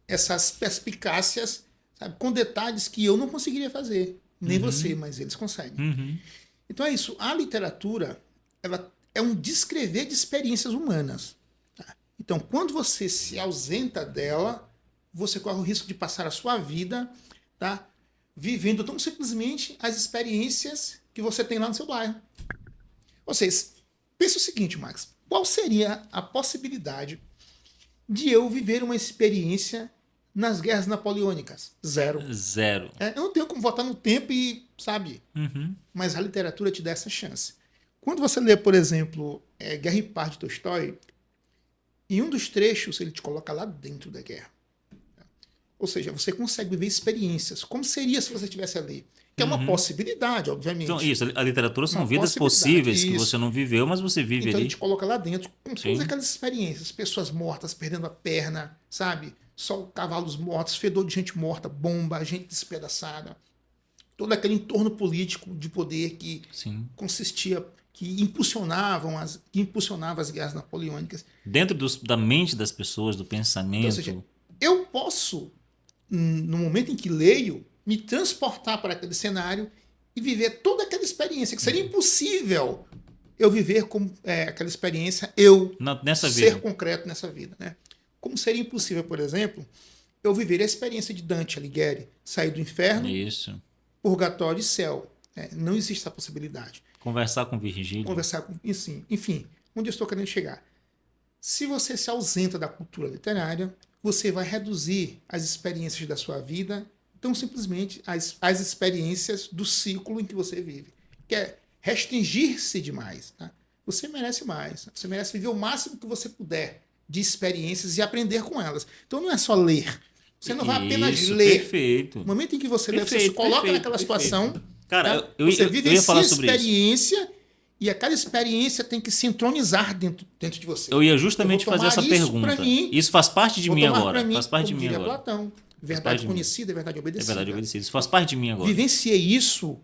essas perspicácias, sabe, com detalhes que eu não conseguiria fazer. Nem você, mas eles conseguem. Então é isso. A literatura, ela é um descrever de experiências humanas. Tá? Então, quando você se ausenta dela, você corre o risco de passar a sua vida, tá, vivendo tão simplesmente as experiências que você tem lá no seu bairro. Ou seja, pensa o seguinte, Max. Qual seria a possibilidade de eu viver uma experiência nas guerras napoleônicas? Zero. Eu não tenho como voltar no tempo e, sabe? Mas a literatura te dá essa chance. Quando você lê, por exemplo, Guerra e Paz de Tolstói, em um dos trechos ele te coloca lá dentro da guerra. Ou seja, você consegue viver experiências. Como seria se você estivesse ali? Que é uma possibilidade, obviamente. Então, isso, a literatura são vidas possíveis que você não viveu, mas você vive então, ali. Ele te coloca lá dentro com todas aquelas experiências. Pessoas mortas, perdendo a perna, sabe? Só cavalos mortos, fedor de gente morta, bomba, gente despedaçada. Todo aquele entorno político de poder que consistia, que impulsionava as guerras napoleônicas. Dentro da mente das pessoas, do pensamento. Então, ou seja, eu posso, no momento em que leio, me transportar para aquele cenário e viver toda aquela experiência, que seria impossível eu viver como aquela experiência, nessa ser vida. Concreto nessa vida, né? Como seria impossível, por exemplo, eu viver a experiência de Dante Alighieri, sair do inferno, purgatório e céu. Não existe essa possibilidade. Conversar com Virgílio. Enfim, onde eu estou querendo chegar? Se você se ausenta da cultura literária, você vai reduzir as experiências da sua vida tão simplesmente as experiências do ciclo em que você vive. Que é restringir-se demais. Tá? Você merece mais. Você merece viver o máximo que você puder de experiências e aprender com elas. Então não é só ler. Você não vai apenas ler. Perfeito. No momento em que você lê, você se coloca naquela situação. Cara, tá? eu ia falar sobre isso. Experiência e aquela experiência tem que sincronizar dentro de você. Eu ia justamente fazer essa pergunta. Isso faz parte de mim agora. Faz parte de mim agora. Platão. Verdade conhecida, verdade obedecida. É verdade obedecida. Isso faz parte de mim agora. Vivenciei isso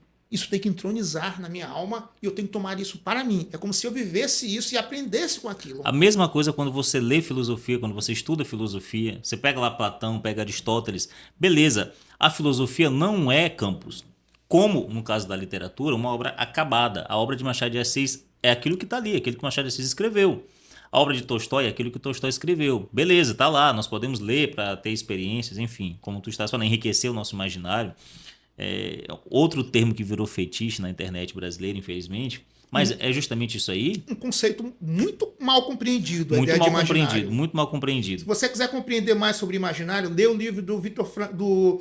tem que entronizar na minha alma e eu tenho que tomar isso para mim. É como se eu vivesse isso e aprendesse com aquilo. A mesma coisa quando você lê filosofia, quando você estuda filosofia, você pega lá Platão, pega Aristóteles, beleza. A filosofia não é, Campos, como no caso da literatura, uma obra acabada. A obra de Machado de Assis é aquilo que está ali, aquilo que Machado de Assis escreveu. A obra de Tolstói é aquilo que Tolstói escreveu. Beleza, tá lá, nós podemos ler para ter experiências, enfim, como tu estás falando, enriquecer o nosso imaginário. Outro termo que virou fetiche na internet brasileira, infelizmente, mas é justamente isso aí. Um conceito muito mal compreendido. Muito mal compreendido. Se você quiser compreender mais sobre imaginário, lê o livro do do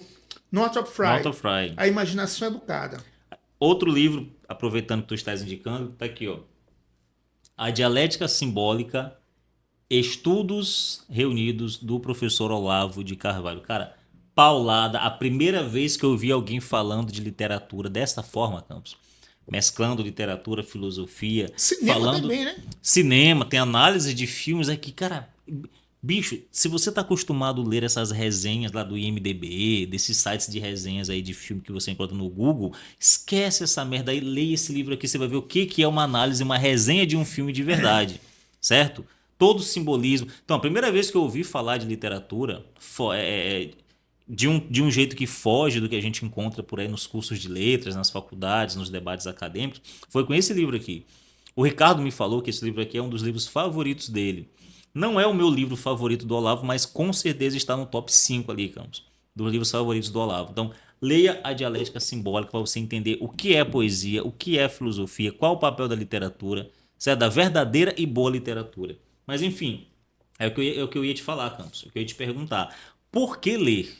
Northrop Frye. A Imaginação Educada. Outro livro, aproveitando que tu estás indicando, tá aqui, ó. A Dialética Simbólica, Estudos Reunidos, do professor Olavo de Carvalho. Cara, paulada, a primeira vez que eu vi alguém falando de literatura dessa forma, Campos. Mesclando literatura, filosofia. Cinema também, né? Cinema, tem análise de filmes aqui, cara. Bicho, se você tá acostumado a ler essas resenhas lá do IMDb, desses sites de resenhas aí de filme que você encontra no Google, esquece essa merda aí, leia esse livro aqui, você vai ver o que que é uma análise, uma resenha de um filme de verdade, certo? Todo o simbolismo. Então, a primeira vez que eu ouvi falar de literatura de um jeito que foge do que a gente encontra por aí nos cursos de letras, nas faculdades, nos debates acadêmicos, foi com esse livro aqui. O Ricardo me falou que esse livro aqui é um dos livros favoritos dele. Não é o meu livro favorito do Olavo, mas com certeza está no top 5 ali, Campos, dos livros favoritos do Olavo. Então, leia a Dialética Simbólica para você entender o que é poesia, o que é filosofia, qual o papel da literatura, certo? Da verdadeira e boa literatura. Mas, enfim, é o que eu ia te falar, Campos, o que eu ia te perguntar. Por que ler?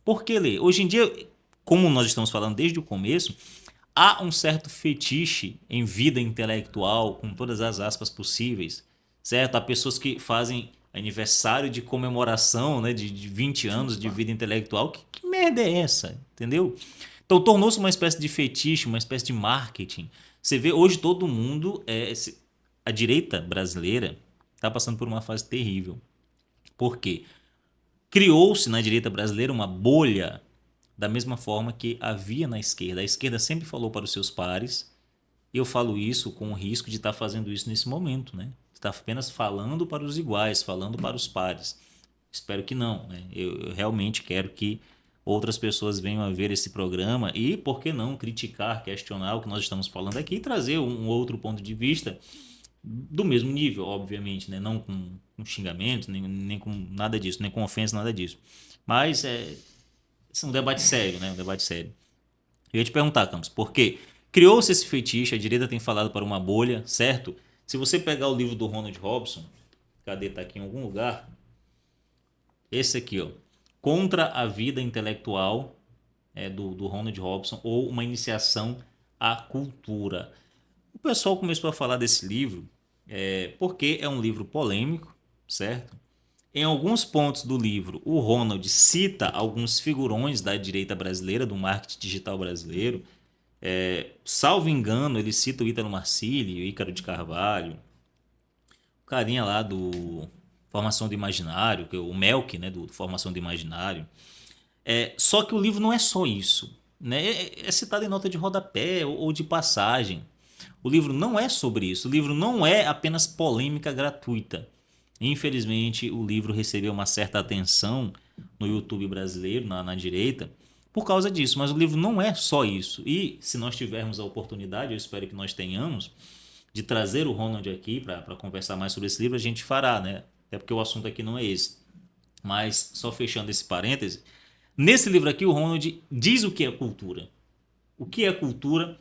Por que ler? Hoje em dia, como nós estamos falando desde o começo, há um certo fetiche em vida intelectual, com todas as aspas possíveis, certo? Há pessoas que fazem aniversário de comemoração, né, de 20 anos de vida intelectual. Que merda é essa? Entendeu? Então tornou-se uma espécie de fetiche, uma espécie de marketing. Você vê hoje todo mundo, a direita brasileira está passando por uma fase terrível. Por quê? Criou-se na direita brasileira uma bolha da mesma forma que havia na esquerda. A esquerda sempre falou para os seus pares, e eu falo isso com o risco de estar fazendo isso nesse momento, né? Está apenas falando para os iguais, falando para os pares. Espero que não, né? Eu realmente quero que outras pessoas venham a ver esse programa e, por que não, criticar, questionar o que nós estamos falando aqui e trazer um outro ponto de vista do mesmo nível, obviamente, né? Não com xingamento, nem com nada disso, nem com ofensa, nada disso. Mas esse é um debate sério, né? Um debate sério. Eu ia te perguntar, Campos, por quê? Criou-se esse fetiche, a direita tem falado para uma bolha, certo? Se você pegar o livro do Ronald Robson, cadê? Tá aqui em algum lugar. Esse aqui, ó. Contra a Vida Intelectual, do Ronald Robson, ou Uma Iniciação à Cultura. O pessoal começou a falar desse livro porque é um livro polêmico, certo? Em alguns pontos do livro, o Ronald cita alguns figurões da direita brasileira, do marketing digital brasileiro. Salvo engano, ele cita o Ítalo Marcílio, Ícaro de Carvalho, o carinha lá do Formação do Imaginário, que é o Melk, né, do Formação do Imaginário. Só que o livro não é só isso, né? É citado em nota de rodapé ou de passagem. O livro não é sobre isso. O livro não é apenas polêmica gratuita. Infelizmente, o livro recebeu uma certa atenção no YouTube brasileiro, na direita, por causa disso. Mas o livro não é só isso. E se nós tivermos a oportunidade, eu espero que nós tenhamos, de trazer o Ronald aqui para conversar mais sobre esse livro, a gente fará, né? Até porque o assunto aqui não é esse. Mas, só fechando esse parêntese, nesse livro aqui o Ronald diz o que é cultura. O que é cultura,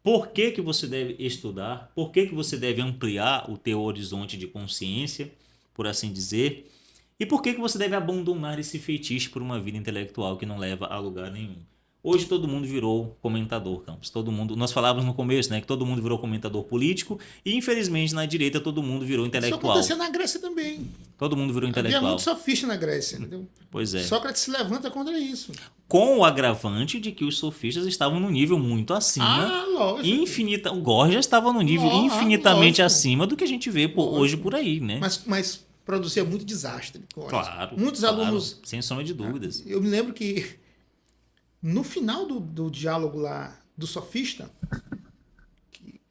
por que que você deve estudar, por que que você deve ampliar o teu horizonte de consciência, por assim dizer, e por que que você deve abandonar esse fetiche por uma vida intelectual que não leva a lugar nenhum. Hoje todo mundo virou comentador, Campos. Todo mundo, nós falávamos no começo, né, que todo mundo virou comentador político e infelizmente na direita todo mundo virou Isso intelectual. acontecia na Grécia também. Todo mundo virou Havia intelectual. muito sofista na Grécia, entendeu? Pois é. Sócrates se levanta contra isso. Com o agravante de que os sofistas estavam num nível muito acima. Lógico. O Gorgias estava num nível infinitamente lógico. acima do que a gente vê hoje por aí, né? Mas produzia muito desastre. Claro. Muitos claro, alunos. sem sombra de dúvidas. Eu me lembro que no final do diálogo lá do sofista,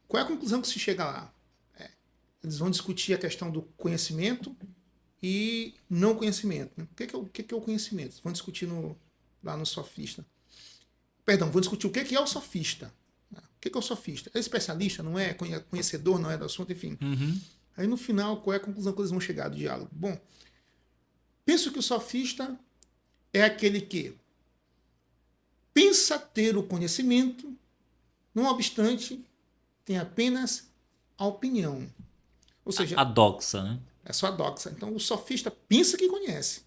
qual é a conclusão que se chega lá? Eles vão discutir a questão do conhecimento e não conhecimento. Né? O que é o conhecimento? Eles vão discutir lá no sofista. Perdão, vão discutir o que é o sofista. O que é o sofista? É especialista, não é? Conhecedor, não é do assunto, enfim. Uhum. Aí no final, qual é a conclusão que eles vão chegar do diálogo? Bom, penso que o sofista é aquele que pensa ter o conhecimento, não obstante, tem apenas a opinião. Ou seja, A doxa, né? é só a doxa. Então o sofista pensa que conhece.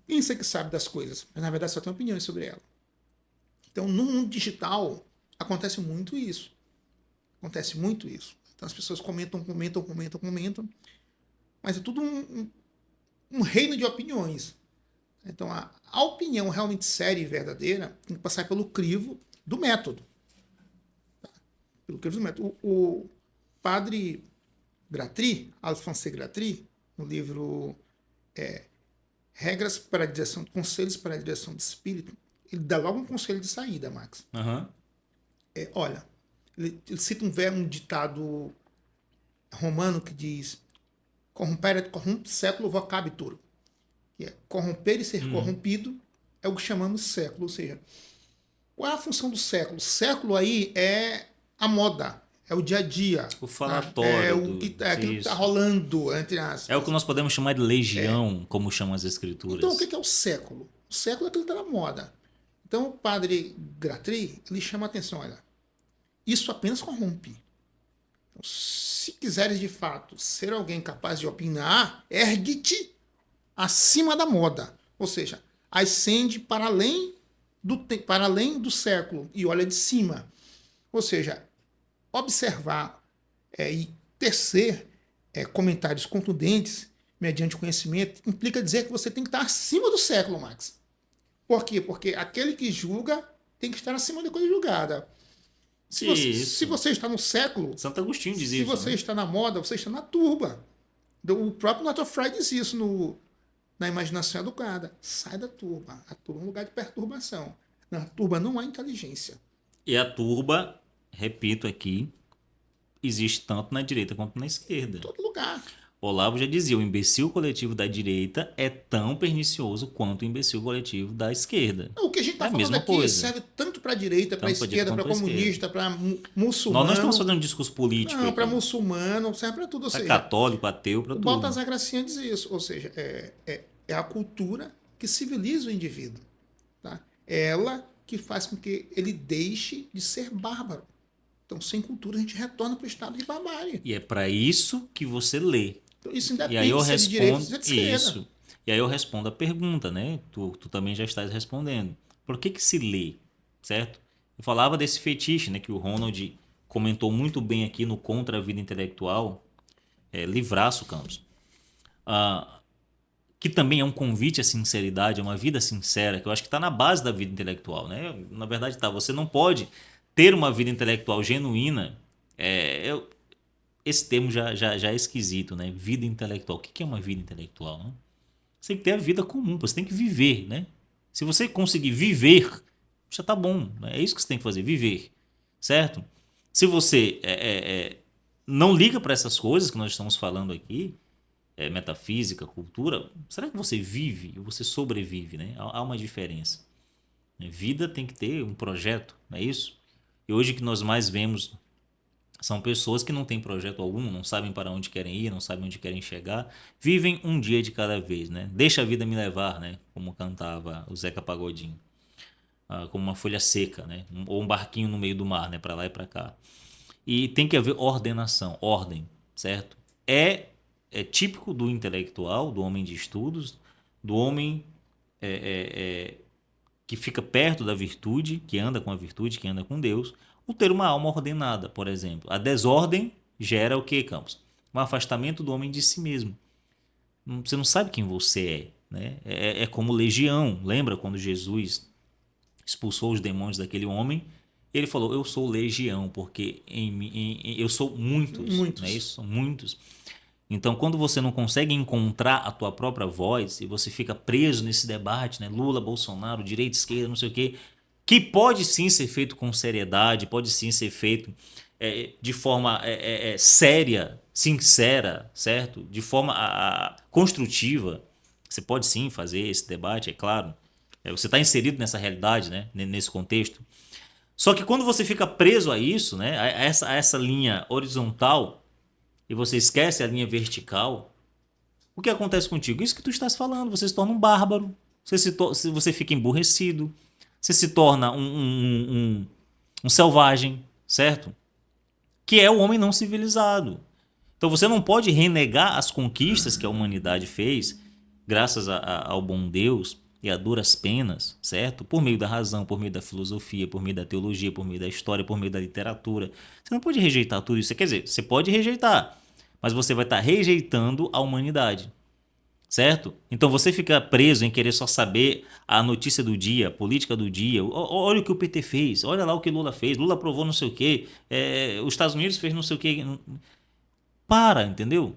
Pensa que sabe das coisas, mas na verdade só tem opiniões sobre ela. Então no mundo digital acontece muito isso. Acontece muito isso. Então as pessoas comentam, mas é tudo um reino de opiniões. Então a opinião realmente séria e verdadeira tem que passar pelo crivo do método. Pelo crivo do método. O padre Gratry, Alphonse Gratry, no livro Regras para a Direção, Conselhos para a Direção de Espírito, ele dá logo um conselho de saída, Max. Uhum. Olha, ele cita um ditado romano que diz: corrompere século vocabitur, que é corromper e ser corrompido é o que chamamos século. Ou seja, qual é a função do século? O século aí é a moda, é o dia a dia. O falatório. Aquilo que está rolando entre as. É o que nós podemos chamar de legião, como chamam as escrituras. Então, o que é o século? O século é aquilo que está na moda. Então, o padre Gratry, ele chama a atenção, olha, isso apenas corrompe. Então, se quiseres de fato ser alguém capaz de opinar, ergue-te acima da moda. Ou seja, ascende para além do século e olha de cima. Ou seja, observar e tecer comentários contundentes mediante conhecimento implica dizer que você tem que estar acima do século, Max. Por quê? Porque aquele que julga tem que estar acima da coisa julgada. Se você está no século, Santo Agostinho diz isso. Se você está na moda, você está na turba. O próprio Nato Freud diz isso na Imaginação Educada. Sai da turba. A turba é um lugar de perturbação. Na turba não há inteligência. E a turba, repito aqui, existe tanto na direita quanto na esquerda. Em todo lugar. Olavo já dizia, o imbecil coletivo da direita é tão pernicioso quanto o imbecil coletivo da esquerda. O que a gente está falando aqui serve tanto para a direita, para a esquerda, para comunista, para muçulmano. Nós não estamos fazendo um discurso político. Não, para muçulmano, serve para tudo. Para católico, ateu, para tudo. O Baltazar Gracian diz isso. Ou seja, é a cultura que civiliza o indivíduo. Tá? É ela que faz com que ele deixe de ser bárbaro. Então, sem cultura, a gente retorna para o estado de barbárie. E é para isso que você lê. Então, isso independe e aí eu se é de direita ou de esquerda. Isso. E aí eu respondo a pergunta, né? Tu também já estás respondendo. Por que se lê, certo? Eu falava desse fetiche, né? Que o Ronald comentou muito bem aqui no Contra a Vida Intelectual. Livraço, Campos. Que também é um convite à sinceridade, a uma vida sincera, que eu acho que está na base da vida intelectual, né? Na verdade, você não pode ter uma vida intelectual genuína. Esse termo já é esquisito, né? Vida intelectual. O que é uma vida intelectual? Né? Você tem que ter a vida comum, você tem que viver, né? Se você conseguir viver, já tá bom. Né? É isso que você tem que fazer, viver, certo? Se você não liga para essas coisas que nós estamos falando aqui, metafísica, cultura, será que você vive ou você sobrevive, né? Há uma diferença. Vida tem que ter um projeto, não é isso? E hoje o que nós mais vemos são pessoas que não têm projeto algum, não sabem para onde querem ir, não sabem onde querem chegar, vivem um dia de cada vez, né? Deixa a vida me levar, né? Como cantava o Zeca Pagodinho. Como uma folha seca, né? Ou um barquinho no meio do mar, né? Para lá e para cá. E tem que haver ordenação, ordem, certo? É típico do intelectual, do homem de estudos, do homem que fica perto da virtude, que anda com a virtude, que anda com Deus, o ter uma alma ordenada, por exemplo. A desordem gera o quê, Campos? Um afastamento do homem de si mesmo. Você não sabe quem você é, né? É como legião. Lembra quando Jesus expulsou os demônios daquele homem? Ele falou, eu sou legião, porque eu sou muitos. Não é isso? São muitos. Então, quando você não consegue encontrar a tua própria voz e você fica preso nesse debate, né? Lula, Bolsonaro, direita, esquerda, não sei o quê, que pode sim ser feito com seriedade, pode sim ser feito de forma séria, sincera, certo? De forma construtiva. Você pode sim fazer esse debate, é claro. Você está inserido nessa realidade, né? Nesse contexto. Só que quando você fica preso a isso, né? a essa linha horizontal, e você esquece a linha vertical, o que acontece contigo? Isso que tu estás falando, você se torna um bárbaro, você fica emburrecido, você se torna um selvagem, certo? Que é o homem não civilizado. Então você não pode renegar as conquistas que a humanidade fez, graças ao bom Deus e a duras penas, certo? Por meio da razão, por meio da filosofia, por meio da teologia, por meio da história, por meio da literatura. Você não pode rejeitar tudo isso. Quer dizer, você pode rejeitar, mas você vai estar rejeitando a humanidade, certo? Então você fica preso em querer só saber a notícia do dia, a política do dia. Olha o que o PT fez, olha lá o que Lula fez. Lula aprovou não sei o quê, os Estados Unidos fez não sei o quê. Para, entendeu?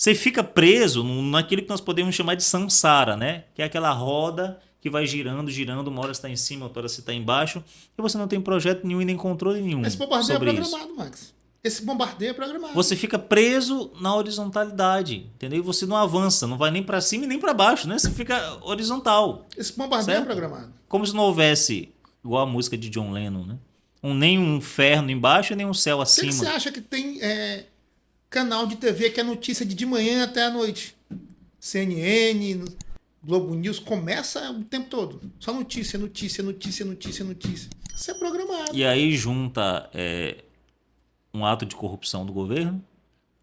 Você fica preso naquilo que nós podemos chamar de samsara, né? Que é aquela roda que vai girando, girando, uma hora você está em cima, outra hora você está embaixo, e você não tem projeto nenhum e nem controle nenhum Esse bombardeio é sobre isso. programado, Max. Esse bombardeio é programado. Você fica preso na horizontalidade, entendeu? E você não avança, não vai nem para cima e nem para baixo, né? Você fica horizontal. Esse bombardeio certo? é programado. Como se não houvesse, igual a música de John Lennon, né? Nem um inferno embaixo e nem um céu Por que acima. você acha que tem canal de TV que é notícia de manhã até a noite? CNN, Globo News, começa o tempo todo. Só notícia, notícia, notícia, notícia, notícia. Isso é programado. E aí junta um ato de corrupção do governo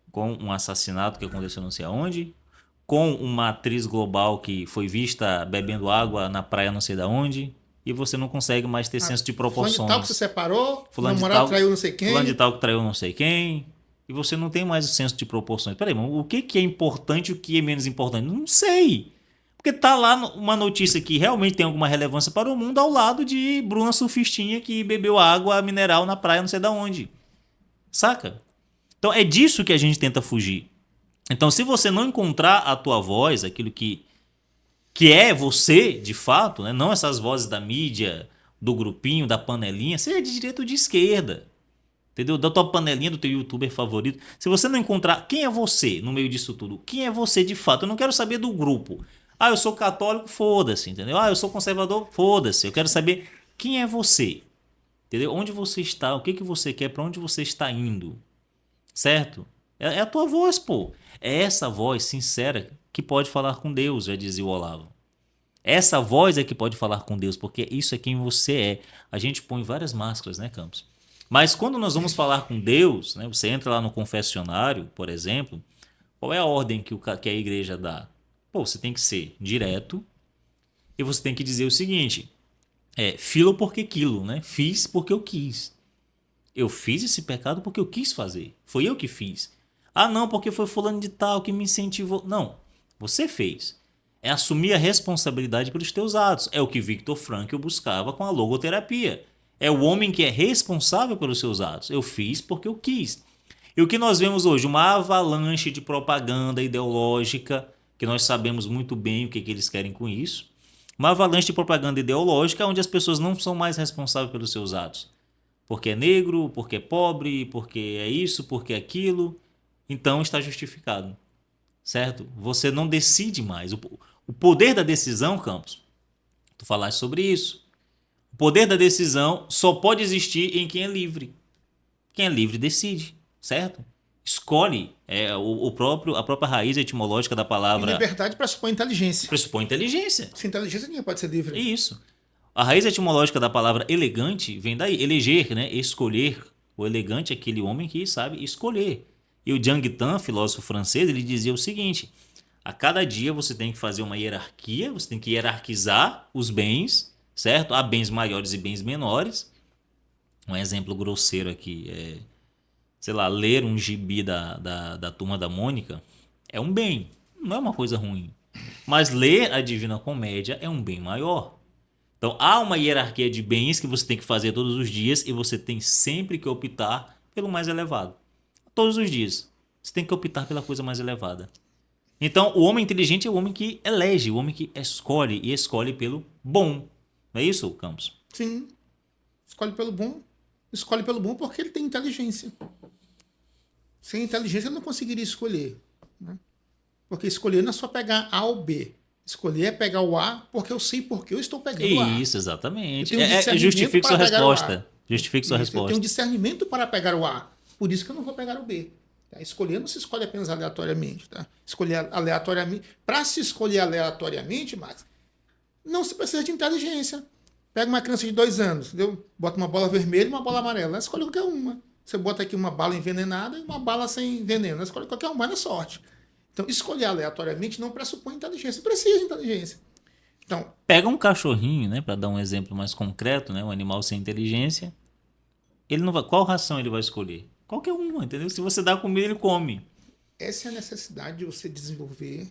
com um assassinato que aconteceu não sei aonde, com uma atriz global que foi vista bebendo água na praia não sei da onde, e você não consegue mais ter senso de proporções. Fulano de tal que se separou, Fulano de namorado tal traiu não sei quem. Fulano de tal que traiu não sei quem, e você não tem mais o senso de proporções. Peraí, mas o que é importante e o que é menos importante? Não sei. Porque tá lá uma notícia que realmente tem alguma relevância para o mundo ao lado de Bruna Surfistinha que bebeu água mineral na praia não sei da onde. Saca? Então é disso que a gente tenta fugir. Então se você não encontrar a tua voz, aquilo que é você de fato, né? Não essas vozes da mídia, do grupinho, da panelinha, seja de direita ou de esquerda. Entendeu? Da tua panelinha, do teu youtuber favorito. Se você não encontrar quem é você no meio disso tudo, quem é você de fato, eu não quero saber do grupo. Ah, eu sou católico, foda-se, entendeu? Ah, eu sou conservador, foda-se. Eu quero saber quem é você. Entendeu? Onde você está, o que você quer, para onde você está indo. Certo? É a tua voz, pô. É essa voz sincera que pode falar com Deus, já dizia o Olavo. Essa voz é que pode falar com Deus, porque isso é quem você é. A gente põe várias máscaras, né, Campos? Mas quando nós vamos falar com Deus, né, você entra lá no confessionário, por exemplo, qual é a ordem que a igreja dá? Pô, você tem que ser direto e você tem que dizer o seguinte: filo porque quilo, né? Fiz porque eu quis. Eu fiz esse pecado porque eu quis fazer. Foi eu que fiz. Ah, não, porque foi fulano de tal que me incentivou. Não, você fez. É assumir a responsabilidade pelos teus atos. É o que Viktor Frankl buscava com a logoterapia. É o homem que é responsável pelos seus atos. Eu fiz porque eu quis. E o que nós vemos hoje? Uma avalanche de propaganda ideológica, que nós sabemos muito bem o que eles querem com isso. Uma avalanche de propaganda ideológica onde as pessoas não são mais responsáveis pelos seus atos. Porque é negro, porque é pobre, porque é isso, porque é aquilo. Então está justificado. Certo? Você não decide mais. O poder da decisão, Campos, tu falaste sobre isso. O poder da decisão só pode existir em quem é livre. Quem é livre decide, certo? Escolhe. A própria raiz etimológica da E palavra liberdade pressupõe inteligência. pressupõe inteligência. Sem inteligência ninguém pode ser livre. Isso. A raiz etimológica da palavra elegante vem daí. Eleger, né? Escolher. O elegante é aquele homem que sabe escolher. E o Jiang Tan, filósofo francês, ele dizia o seguinte: a cada dia você tem que fazer uma hierarquia, você tem que hierarquizar os bens, certo? Há bens maiores e bens menores. Um exemplo grosseiro aqui sei lá, ler um gibi da Turma da Mônica é um bem, não é uma coisa ruim. Mas ler a Divina Comédia é um bem maior. Então há uma hierarquia de bens que você tem que fazer todos os dias e você tem sempre que optar pelo mais elevado. Todos os dias. Você tem que optar pela coisa mais elevada. Então o homem inteligente é o homem que elege, o homem que escolhe e escolhe pelo bom. Não é isso, Campos? Sim. Escolhe pelo bom. Escolhe pelo bom porque ele tem inteligência. Sem inteligência ele não conseguiria escolher. Né? Porque escolher não é só pegar A ou B. Escolher é pegar o A porque eu sei porque eu estou pegando o A. Isso, exatamente. Justifique sua resposta. Justifique sua resposta. Eu tenho discernimento para pegar o A. Por isso que eu não vou pegar o B. Tá? Escolher não se escolhe apenas aleatoriamente. Tá? Escolher aleatoriamente. Para se escolher aleatoriamente, Max, não se precisa de inteligência. Pega uma criança de 2 anos, entendeu? Bota uma bola vermelha e uma bola amarela. Ela escolhe qualquer uma. Você bota aqui uma bala envenenada e uma bala sem veneno. Ela escolhe qualquer uma, é sorte. Então, escolher aleatoriamente não pressupõe inteligência. Precisa de inteligência. Então, pega um cachorrinho, né, para dar um exemplo mais concreto, né, um animal sem inteligência. Ele não vai, qual ração ele vai escolher? Qualquer uma, entendeu? Se você dá comida, ele come. Essa é a necessidade de você desenvolver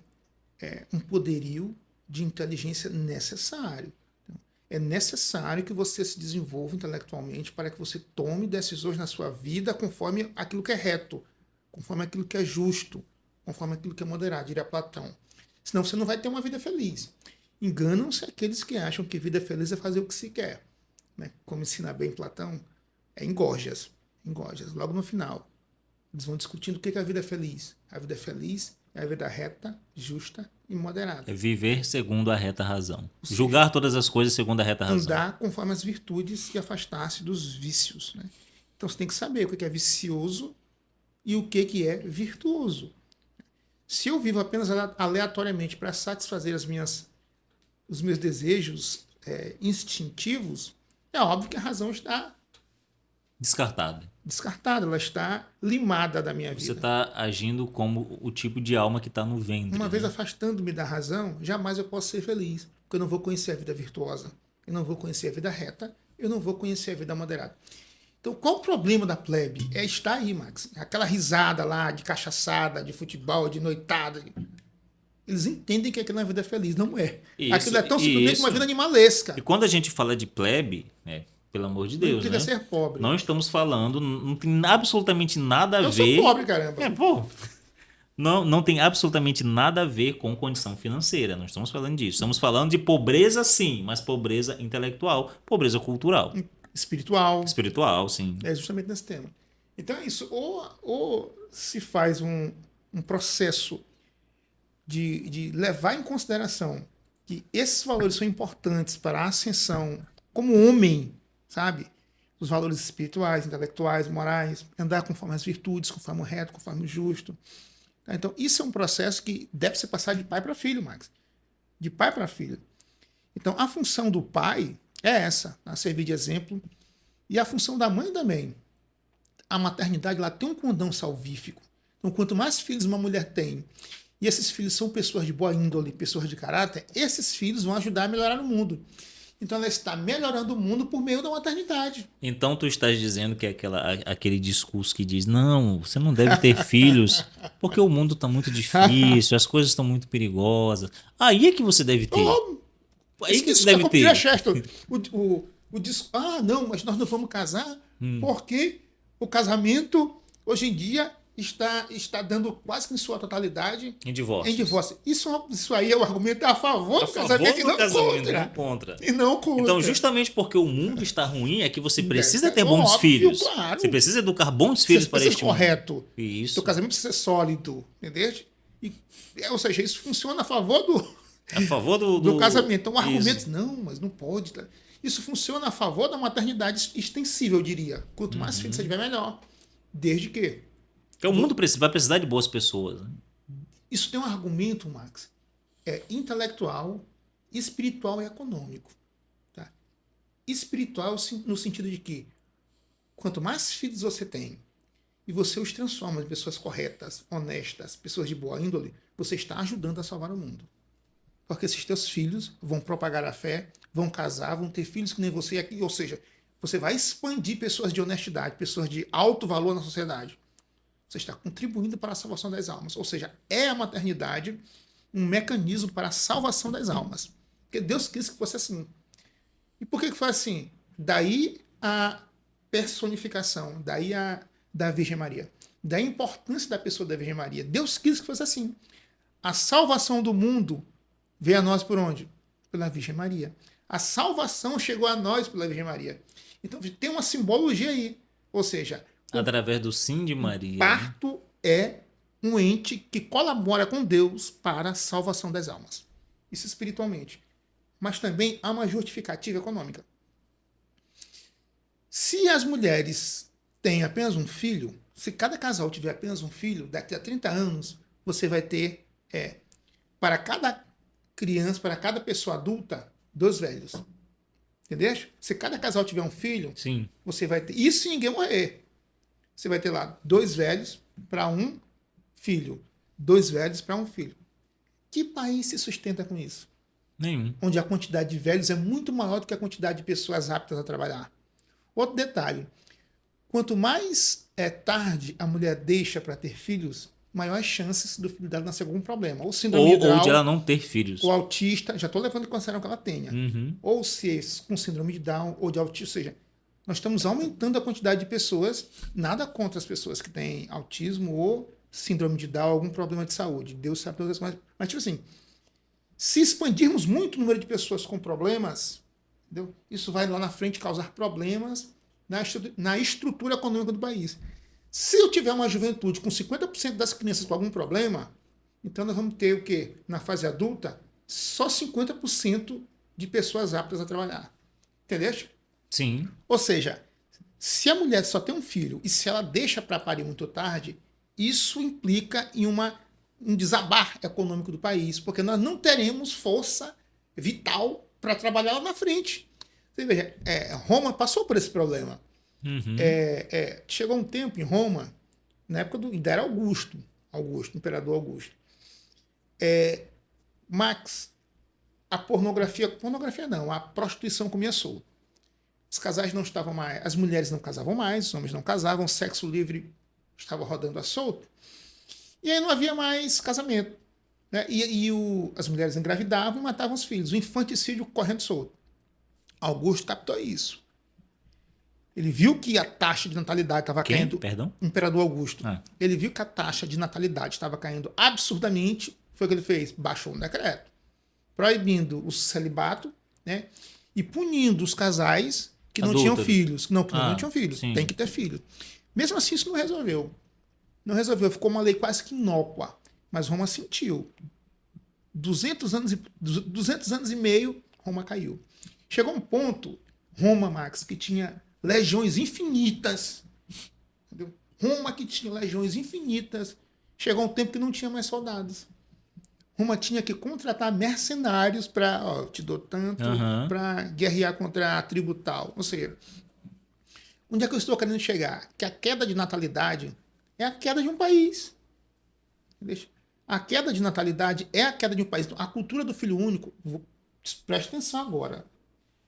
um poderio de inteligência necessário. Então, é necessário que você se desenvolva intelectualmente para que você tome decisões na sua vida conforme aquilo que é reto, conforme aquilo que é justo, conforme aquilo que é moderado, diria Platão. Senão você não vai ter uma vida feliz. Enganam-se aqueles que acham que vida feliz é fazer o que se quer. Né? Como ensina bem Platão, é engorjas. Engorjas. Logo no final, eles vão discutindo o que é a vida feliz. A vida feliz é a vida reta, justa e moderada. É viver segundo a reta razão. Julgar todas as coisas segundo a reta razão. Andar conforme as virtudes e afastar-se dos vícios. Né? Então você tem que saber o que é vicioso e o que é virtuoso. Se eu vivo apenas aleatoriamente para satisfazer os meus desejos instintivos, é óbvio que a razão está descartada, ela está limada da minha vida. Você está agindo como o tipo de alma que está no ventre. Uma vez afastando-me da razão, jamais eu posso ser feliz, porque eu não vou conhecer a vida virtuosa, eu não vou conhecer a vida reta, eu não vou conhecer a vida moderada. Então, qual o problema da plebe? É estar aí, Max. Aquela risada lá de cachaçada, de futebol, de noitada. Eles entendem que aquilo é uma vida feliz. Não é. Aquilo é tão simplesmente uma vida animalesca. E quando a gente fala de plebe, né, pelo amor de Deus, não ser pobre. Não estamos falando, não tem absolutamente nada a ver... Eu sou pobre, caramba. Não tem absolutamente nada a ver com condição financeira. Não estamos falando disso. Estamos falando de pobreza, sim, mas pobreza intelectual, pobreza cultural. Espiritual, sim. É justamente nesse tema. Então é isso. Ou se faz um processo de levar em consideração que esses valores são importantes para a ascensão como homem, sabe? Os valores espirituais, intelectuais, morais, andar conforme as virtudes, conforme o reto, conforme o justo. Então, isso é um processo que deve ser passado de pai para filho, Max. De pai para filho. Então, a função do pai é essa, a servir de exemplo. E a função da mãe também. A maternidade lá tem um condão salvífico. Então, quanto mais filhos uma mulher tem, e esses filhos são pessoas de boa índole, pessoas de caráter, esses filhos vão ajudar a melhorar o mundo. Então, ela está melhorando o mundo por meio da maternidade. Então, tu estás dizendo que é aquele discurso que diz, não, você não deve ter filhos, porque o mundo está muito difícil, as coisas estão muito perigosas. Aí é que você deve ter. Aí que você deve ter. Não, mas nós não vamos casar porque o casamento, hoje em dia, está dando quase que em sua totalidade em divórcio. Isso aí é o argumento a favor do casamento e não contra. E não contra. Então, justamente porque o mundo está ruim, é que você precisa ter bons filhos. Claro. Você precisa educar bons filhos para este mundo. Correto. Isso. Seu casamento precisa ser sólido, entendeu? Ou seja, isso funciona a favor do casamento. Então, o argumento, não, mas não pode. Tá? Isso funciona a favor da maternidade extensível, eu diria. Quanto mais filhos você tiver, melhor. Desde que... Porque o mundo vai precisar de boas pessoas. Né? Isso tem um argumento, Max, intelectual, espiritual e econômico. Tá? Espiritual no sentido de que quanto mais filhos você tem e você os transforma em pessoas corretas, honestas, pessoas de boa índole, você está ajudando a salvar o mundo. Porque esses teus filhos vão propagar a fé, vão casar, vão ter filhos que nem você aqui. Ou seja, você vai expandir pessoas de honestidade, pessoas de alto valor na sociedade. Você está contribuindo para a salvação das almas. Ou seja, é a maternidade um mecanismo para a salvação das almas. Porque Deus quis que fosse assim. E por que foi assim? Daí a personificação, daí da Virgem Maria. Daí a importância da pessoa da Virgem Maria. Deus quis que fosse assim. A salvação do mundo veio a nós por onde? Pela Virgem Maria. A salvação chegou a nós pela Virgem Maria. Então tem uma simbologia aí. Ou seja... Através do sim de Maria. O parto é um ente que colabora com Deus para a salvação das almas. Isso espiritualmente. Mas também há uma justificativa econômica. Se as mulheres têm apenas um filho, se cada casal tiver apenas um filho, daqui a 30 anos, você vai ter, para cada criança, para cada pessoa adulta, 2 velhos. Entendeu? Se cada casal tiver um filho, sim, você vai ter... Isso se ninguém morrer. Você vai ter lá 2 velhos para um filho. 2 velhos para um filho. Que país se sustenta com isso? Nenhum. Onde a quantidade de velhos é muito maior do que a quantidade de pessoas aptas a trabalhar. Outro detalhe. Quanto mais tarde a mulher deixa para ter filhos, maiores chances do filho dela nascer algum problema. Ou síndrome de Down, ou de ela não ter filhos. Ou autista. Já estou levando em consideração que ela tenha. Uhum. Ou se com síndrome de Down ou de autismo. Ou seja, nós estamos aumentando a quantidade de pessoas, nada contra as pessoas que têm autismo ou síndrome de Down, algum problema de saúde. Deus sabe todas as coisas. Mas, tipo assim, se expandirmos muito o número de pessoas com problemas, entendeu? Isso vai lá na frente causar problemas na estrutura econômica do país. Se eu tiver uma juventude com 50% das crianças com algum problema, então nós vamos ter o quê? Na fase adulta, só 50% de pessoas aptas a trabalhar. Entendeu? Sim. Ou seja, se a mulher só tem um filho e se ela deixa para parir muito tarde, isso implica em um desabar econômico do país, porque nós não teremos força vital para trabalhar lá na frente. Você veja, Roma passou por esse problema. Uhum. Chegou um tempo em Roma, na época ainda era Augusto, imperador Augusto. Max, a a prostituição comia solto. Os casais não estavam mais, as mulheres não casavam mais, os homens não casavam, o sexo livre estava rodando a solto. E aí não havia mais casamento. Né? As mulheres engravidavam e matavam os filhos. O infanticídio correndo solto. Augusto captou isso. Ele viu que a taxa de natalidade estava caindo. Perdão? Imperador Augusto. Ah. Ele viu que a taxa de natalidade estava caindo absurdamente. Foi o que ele fez? Baixou um decreto, proibindo o celibato, né? E punindo os casais que não tinham filhos. Não tinham filhos. Sim. Tem que ter filhos. Mesmo assim, isso não resolveu. Não resolveu. Ficou uma lei quase que inócua. Mas Roma sentiu. 200 anos e meio, Roma caiu. Chegou um ponto, Roma, Max, que tinha legiões infinitas. Entendeu? Roma que tinha legiões infinitas. Chegou um tempo que não tinha mais soldados. Roma tinha que contratar mercenários para, te dou tanto, para guerrear contra a tribo tal. Ou seja, onde é que eu estou querendo chegar? Que a queda de natalidade é a queda de um país. A queda de natalidade é a queda de um país. Então, a cultura do filho único, preste atenção agora.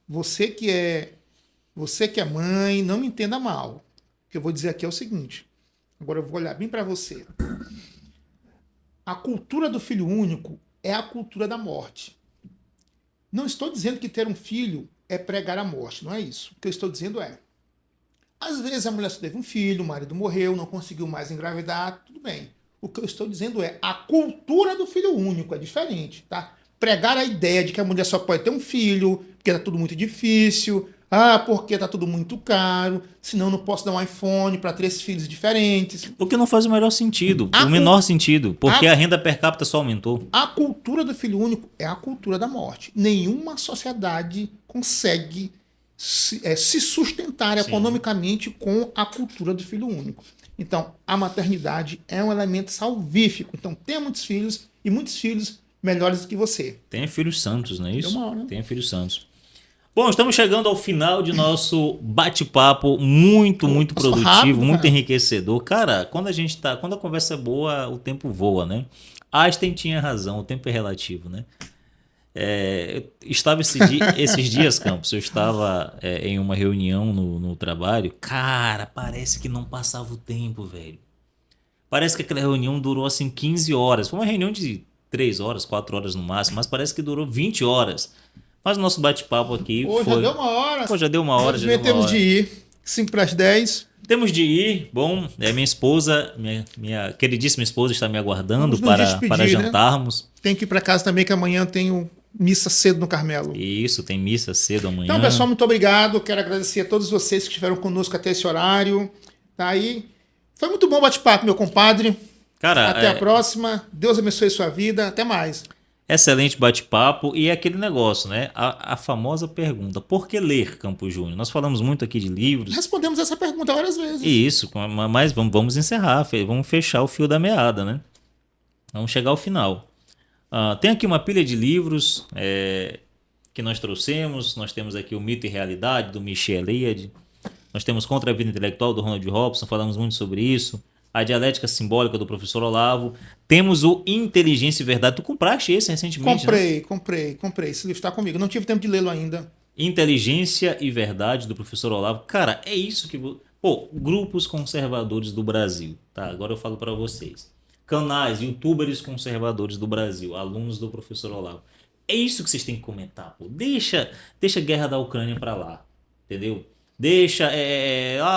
Você que é mãe, não me entenda mal. O que eu vou dizer aqui é o seguinte. Agora eu vou olhar bem para você. A cultura do filho único é a cultura da morte. Não estou dizendo que ter um filho é pregar a morte, não é isso. O que eu estou dizendo é, às vezes a mulher só teve um filho, o marido morreu, não conseguiu mais engravidar, tudo bem. O que eu estou dizendo é, a cultura do filho único é diferente, tá? Pregar a ideia de que a mulher só pode ter um filho, porque tá tudo muito difícil, porque tá tudo muito caro, senão não posso dar um iPhone para 3 filhos diferentes. O que não faz o melhor sentido, o menor sentido, porque a renda per capita só aumentou. A cultura do filho único é a cultura da morte. Nenhuma sociedade consegue se sustentar economicamente com a cultura do filho único. Então, a maternidade é um elemento salvífico. Então, tenha muitos filhos e muitos filhos melhores do que você. Tenha filhos santos, não é isso? Uma hora. Tenha filhos santos. Bom, estamos chegando ao final de nosso bate-papo muito produtivo, rápido, muito cara. enriquecedor. Cara, quando a conversa é boa, o tempo voa, né? Einstein tinha razão, o tempo é relativo, né? Eu estava esses dias, Campos, eu estava em uma reunião no trabalho. Cara, parece que não passava o tempo, velho. Parece que aquela reunião durou assim 15 horas. Foi uma reunião de 3 horas, 4 horas no máximo, mas parece que durou 20 horas. Mas o nosso bate-papo aqui Pô, foi... já deu uma hora. Pô, já deu uma hora. Temos de ir. 5 para as 10. Temos de ir. Bom, minha esposa, minha queridíssima esposa está me aguardando Vamos nos despedir, para jantarmos. Né? Tem que ir para casa também, que amanhã tenho missa cedo no Carmelo. Isso, tem missa cedo amanhã. Então, pessoal, muito obrigado. Quero agradecer a todos vocês que estiveram conosco até esse horário. Tá aí. Foi muito bom o bate-papo, meu compadre. Cara, até a próxima. Deus abençoe sua vida. Até mais. Excelente bate-papo e é aquele negócio, né? A famosa pergunta, por que ler, Campos Júnior? Nós falamos muito aqui de livros. Respondemos essa pergunta várias vezes. Isso, mas vamos encerrar, vamos fechar o fio da meada, né? Vamos chegar ao final. Tem aqui uma pilha de livros que nós trouxemos. Nós temos aqui o Mito e Realidade, do Michel Eliade. Nós temos Contra a Vida Intelectual, do Ronald Robson. Falamos muito sobre isso. A Dialética Simbólica, do professor Olavo. Temos o Inteligência e Verdade. Tu compraste esse recentemente, né? Comprei. Esse livro está comigo. Não tive tempo de lê-lo ainda. Inteligência e Verdade, do professor Olavo. Cara, é isso que... Pô, grupos conservadores do Brasil. Tá, agora eu falo para vocês. Canais, youtubers conservadores do Brasil. Alunos do professor Olavo. É isso que vocês têm que comentar, pô. Deixa a guerra da Ucrânia para lá. Entendeu? Deixa...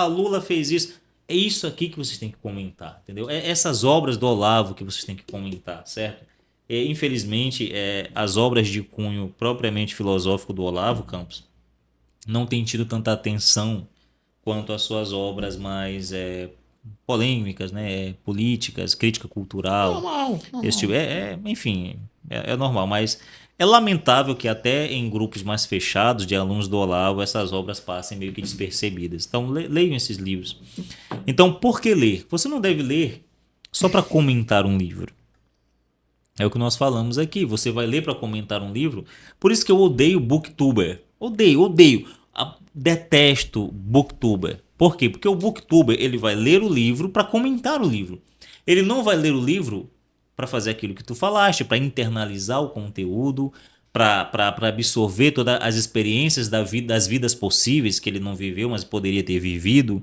Lula fez isso... É isso aqui que vocês têm que comentar, entendeu? É essas obras do Olavo que vocês têm que comentar, certo? Infelizmente, as obras de cunho propriamente filosófico do Olavo Campos não têm tido tanta atenção quanto as suas obras mais polêmicas, né? Políticas, crítica cultural, Normal, esse tipo. normal. Enfim, é normal, mas é lamentável que até em grupos mais fechados de alunos do Olavo essas obras passem meio que despercebidas. Então, leiam esses livros. Então, por que ler? Você não deve ler só para comentar um livro. É o que nós falamos aqui. Você vai ler para comentar um livro. Por isso que eu odeio booktuber. Odeio. Detesto booktuber. Por quê? Porque o booktuber ele vai ler o livro para comentar o livro. Ele não vai ler o livro para fazer aquilo que tu falaste, para internalizar o conteúdo, para absorver todas as experiências das vidas possíveis que ele não viveu, mas poderia ter vivido,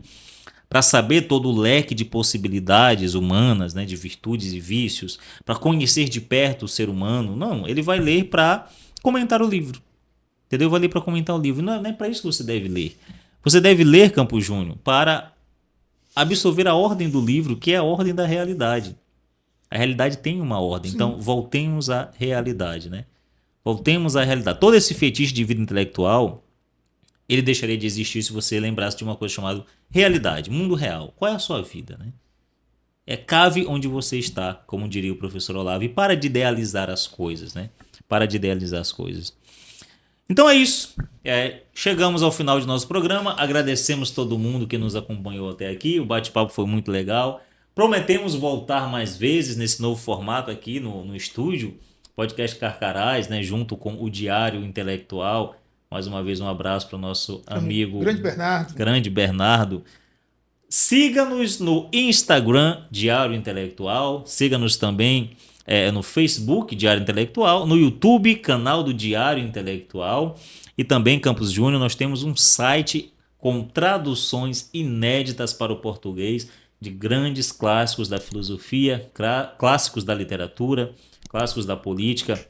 para saber todo o leque de possibilidades humanas, né, de virtudes e vícios, para conhecer de perto o ser humano. Não, ele vai ler para comentar o livro. Entendeu? Vai ler para comentar o livro. Não é para isso que você deve ler. Você deve ler, Campos Júnior, para absorver a ordem do livro, que é a ordem da realidade. A realidade tem uma ordem. Sim. Então, voltemos à realidade, né? Voltemos à realidade. Todo esse fetiche de vida intelectual, ele deixaria de existir se você lembrasse de uma coisa chamada realidade, mundo real. Qual é a sua vida, né? Cave onde você está, como diria o professor Olavo, e para de idealizar as coisas, né? Para de idealizar as coisas. Então é isso. Chegamos ao final de nosso programa. Agradecemos todo mundo que nos acompanhou até aqui. O bate-papo foi muito legal. Prometemos voltar mais vezes nesse novo formato aqui no estúdio, Podcast Carcarás, né? Junto com o Diário Intelectual. Mais uma vez um abraço para o nosso amigo Grande Bernardo. Siga-nos no Instagram, Diário Intelectual. Siga-nos também no Facebook, Diário Intelectual. No YouTube, canal do Diário Intelectual. E também, Campos Júnior, nós temos um site com traduções inéditas para o português de grandes clássicos da filosofia, clássicos da literatura, clássicos da política,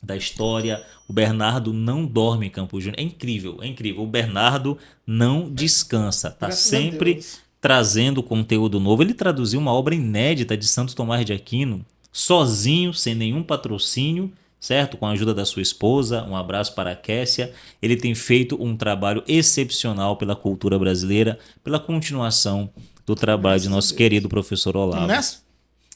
da história. O Bernardo não dorme, Campos Júnior. É incrível. O Bernardo não descansa. Está sempre trazendo conteúdo novo. Ele traduziu uma obra inédita de Santo Tomás de Aquino, sozinho, sem nenhum patrocínio, certo? Com a ajuda da sua esposa. Um abraço para a Kessia. Ele tem feito um trabalho excepcional pela cultura brasileira, pela continuação do trabalho de nosso querido professor Olavo.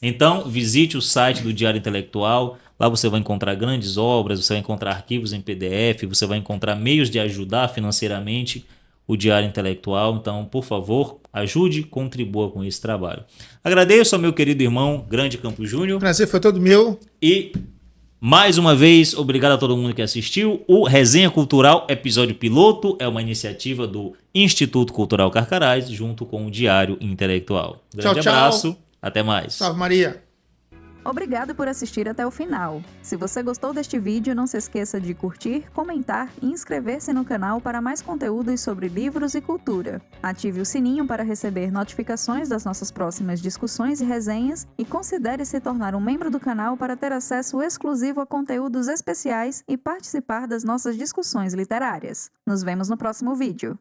Então, visite o site do Diário Intelectual. Lá você vai encontrar grandes obras, você vai encontrar arquivos em PDF, você vai encontrar meios de ajudar financeiramente o Diário Intelectual. Então, por favor, ajude, contribua com esse trabalho. Agradeço ao meu querido irmão, Grande Campos Júnior. Prazer foi todo meu. E, mais uma vez, obrigado a todo mundo que assistiu. O Resenha Cultural, episódio piloto, é uma iniciativa do Instituto Cultural Carcarás, junto com o Diário Intelectual. Grande abraço, até mais. Salve Maria. Obrigado por assistir até o final. Se você gostou deste vídeo, não se esqueça de curtir, comentar e inscrever-se no canal para mais conteúdos sobre livros e cultura. Ative o sininho para receber notificações das nossas próximas discussões e resenhas e considere se tornar um membro do canal para ter acesso exclusivo a conteúdos especiais e participar das nossas discussões literárias. Nos vemos no próximo vídeo.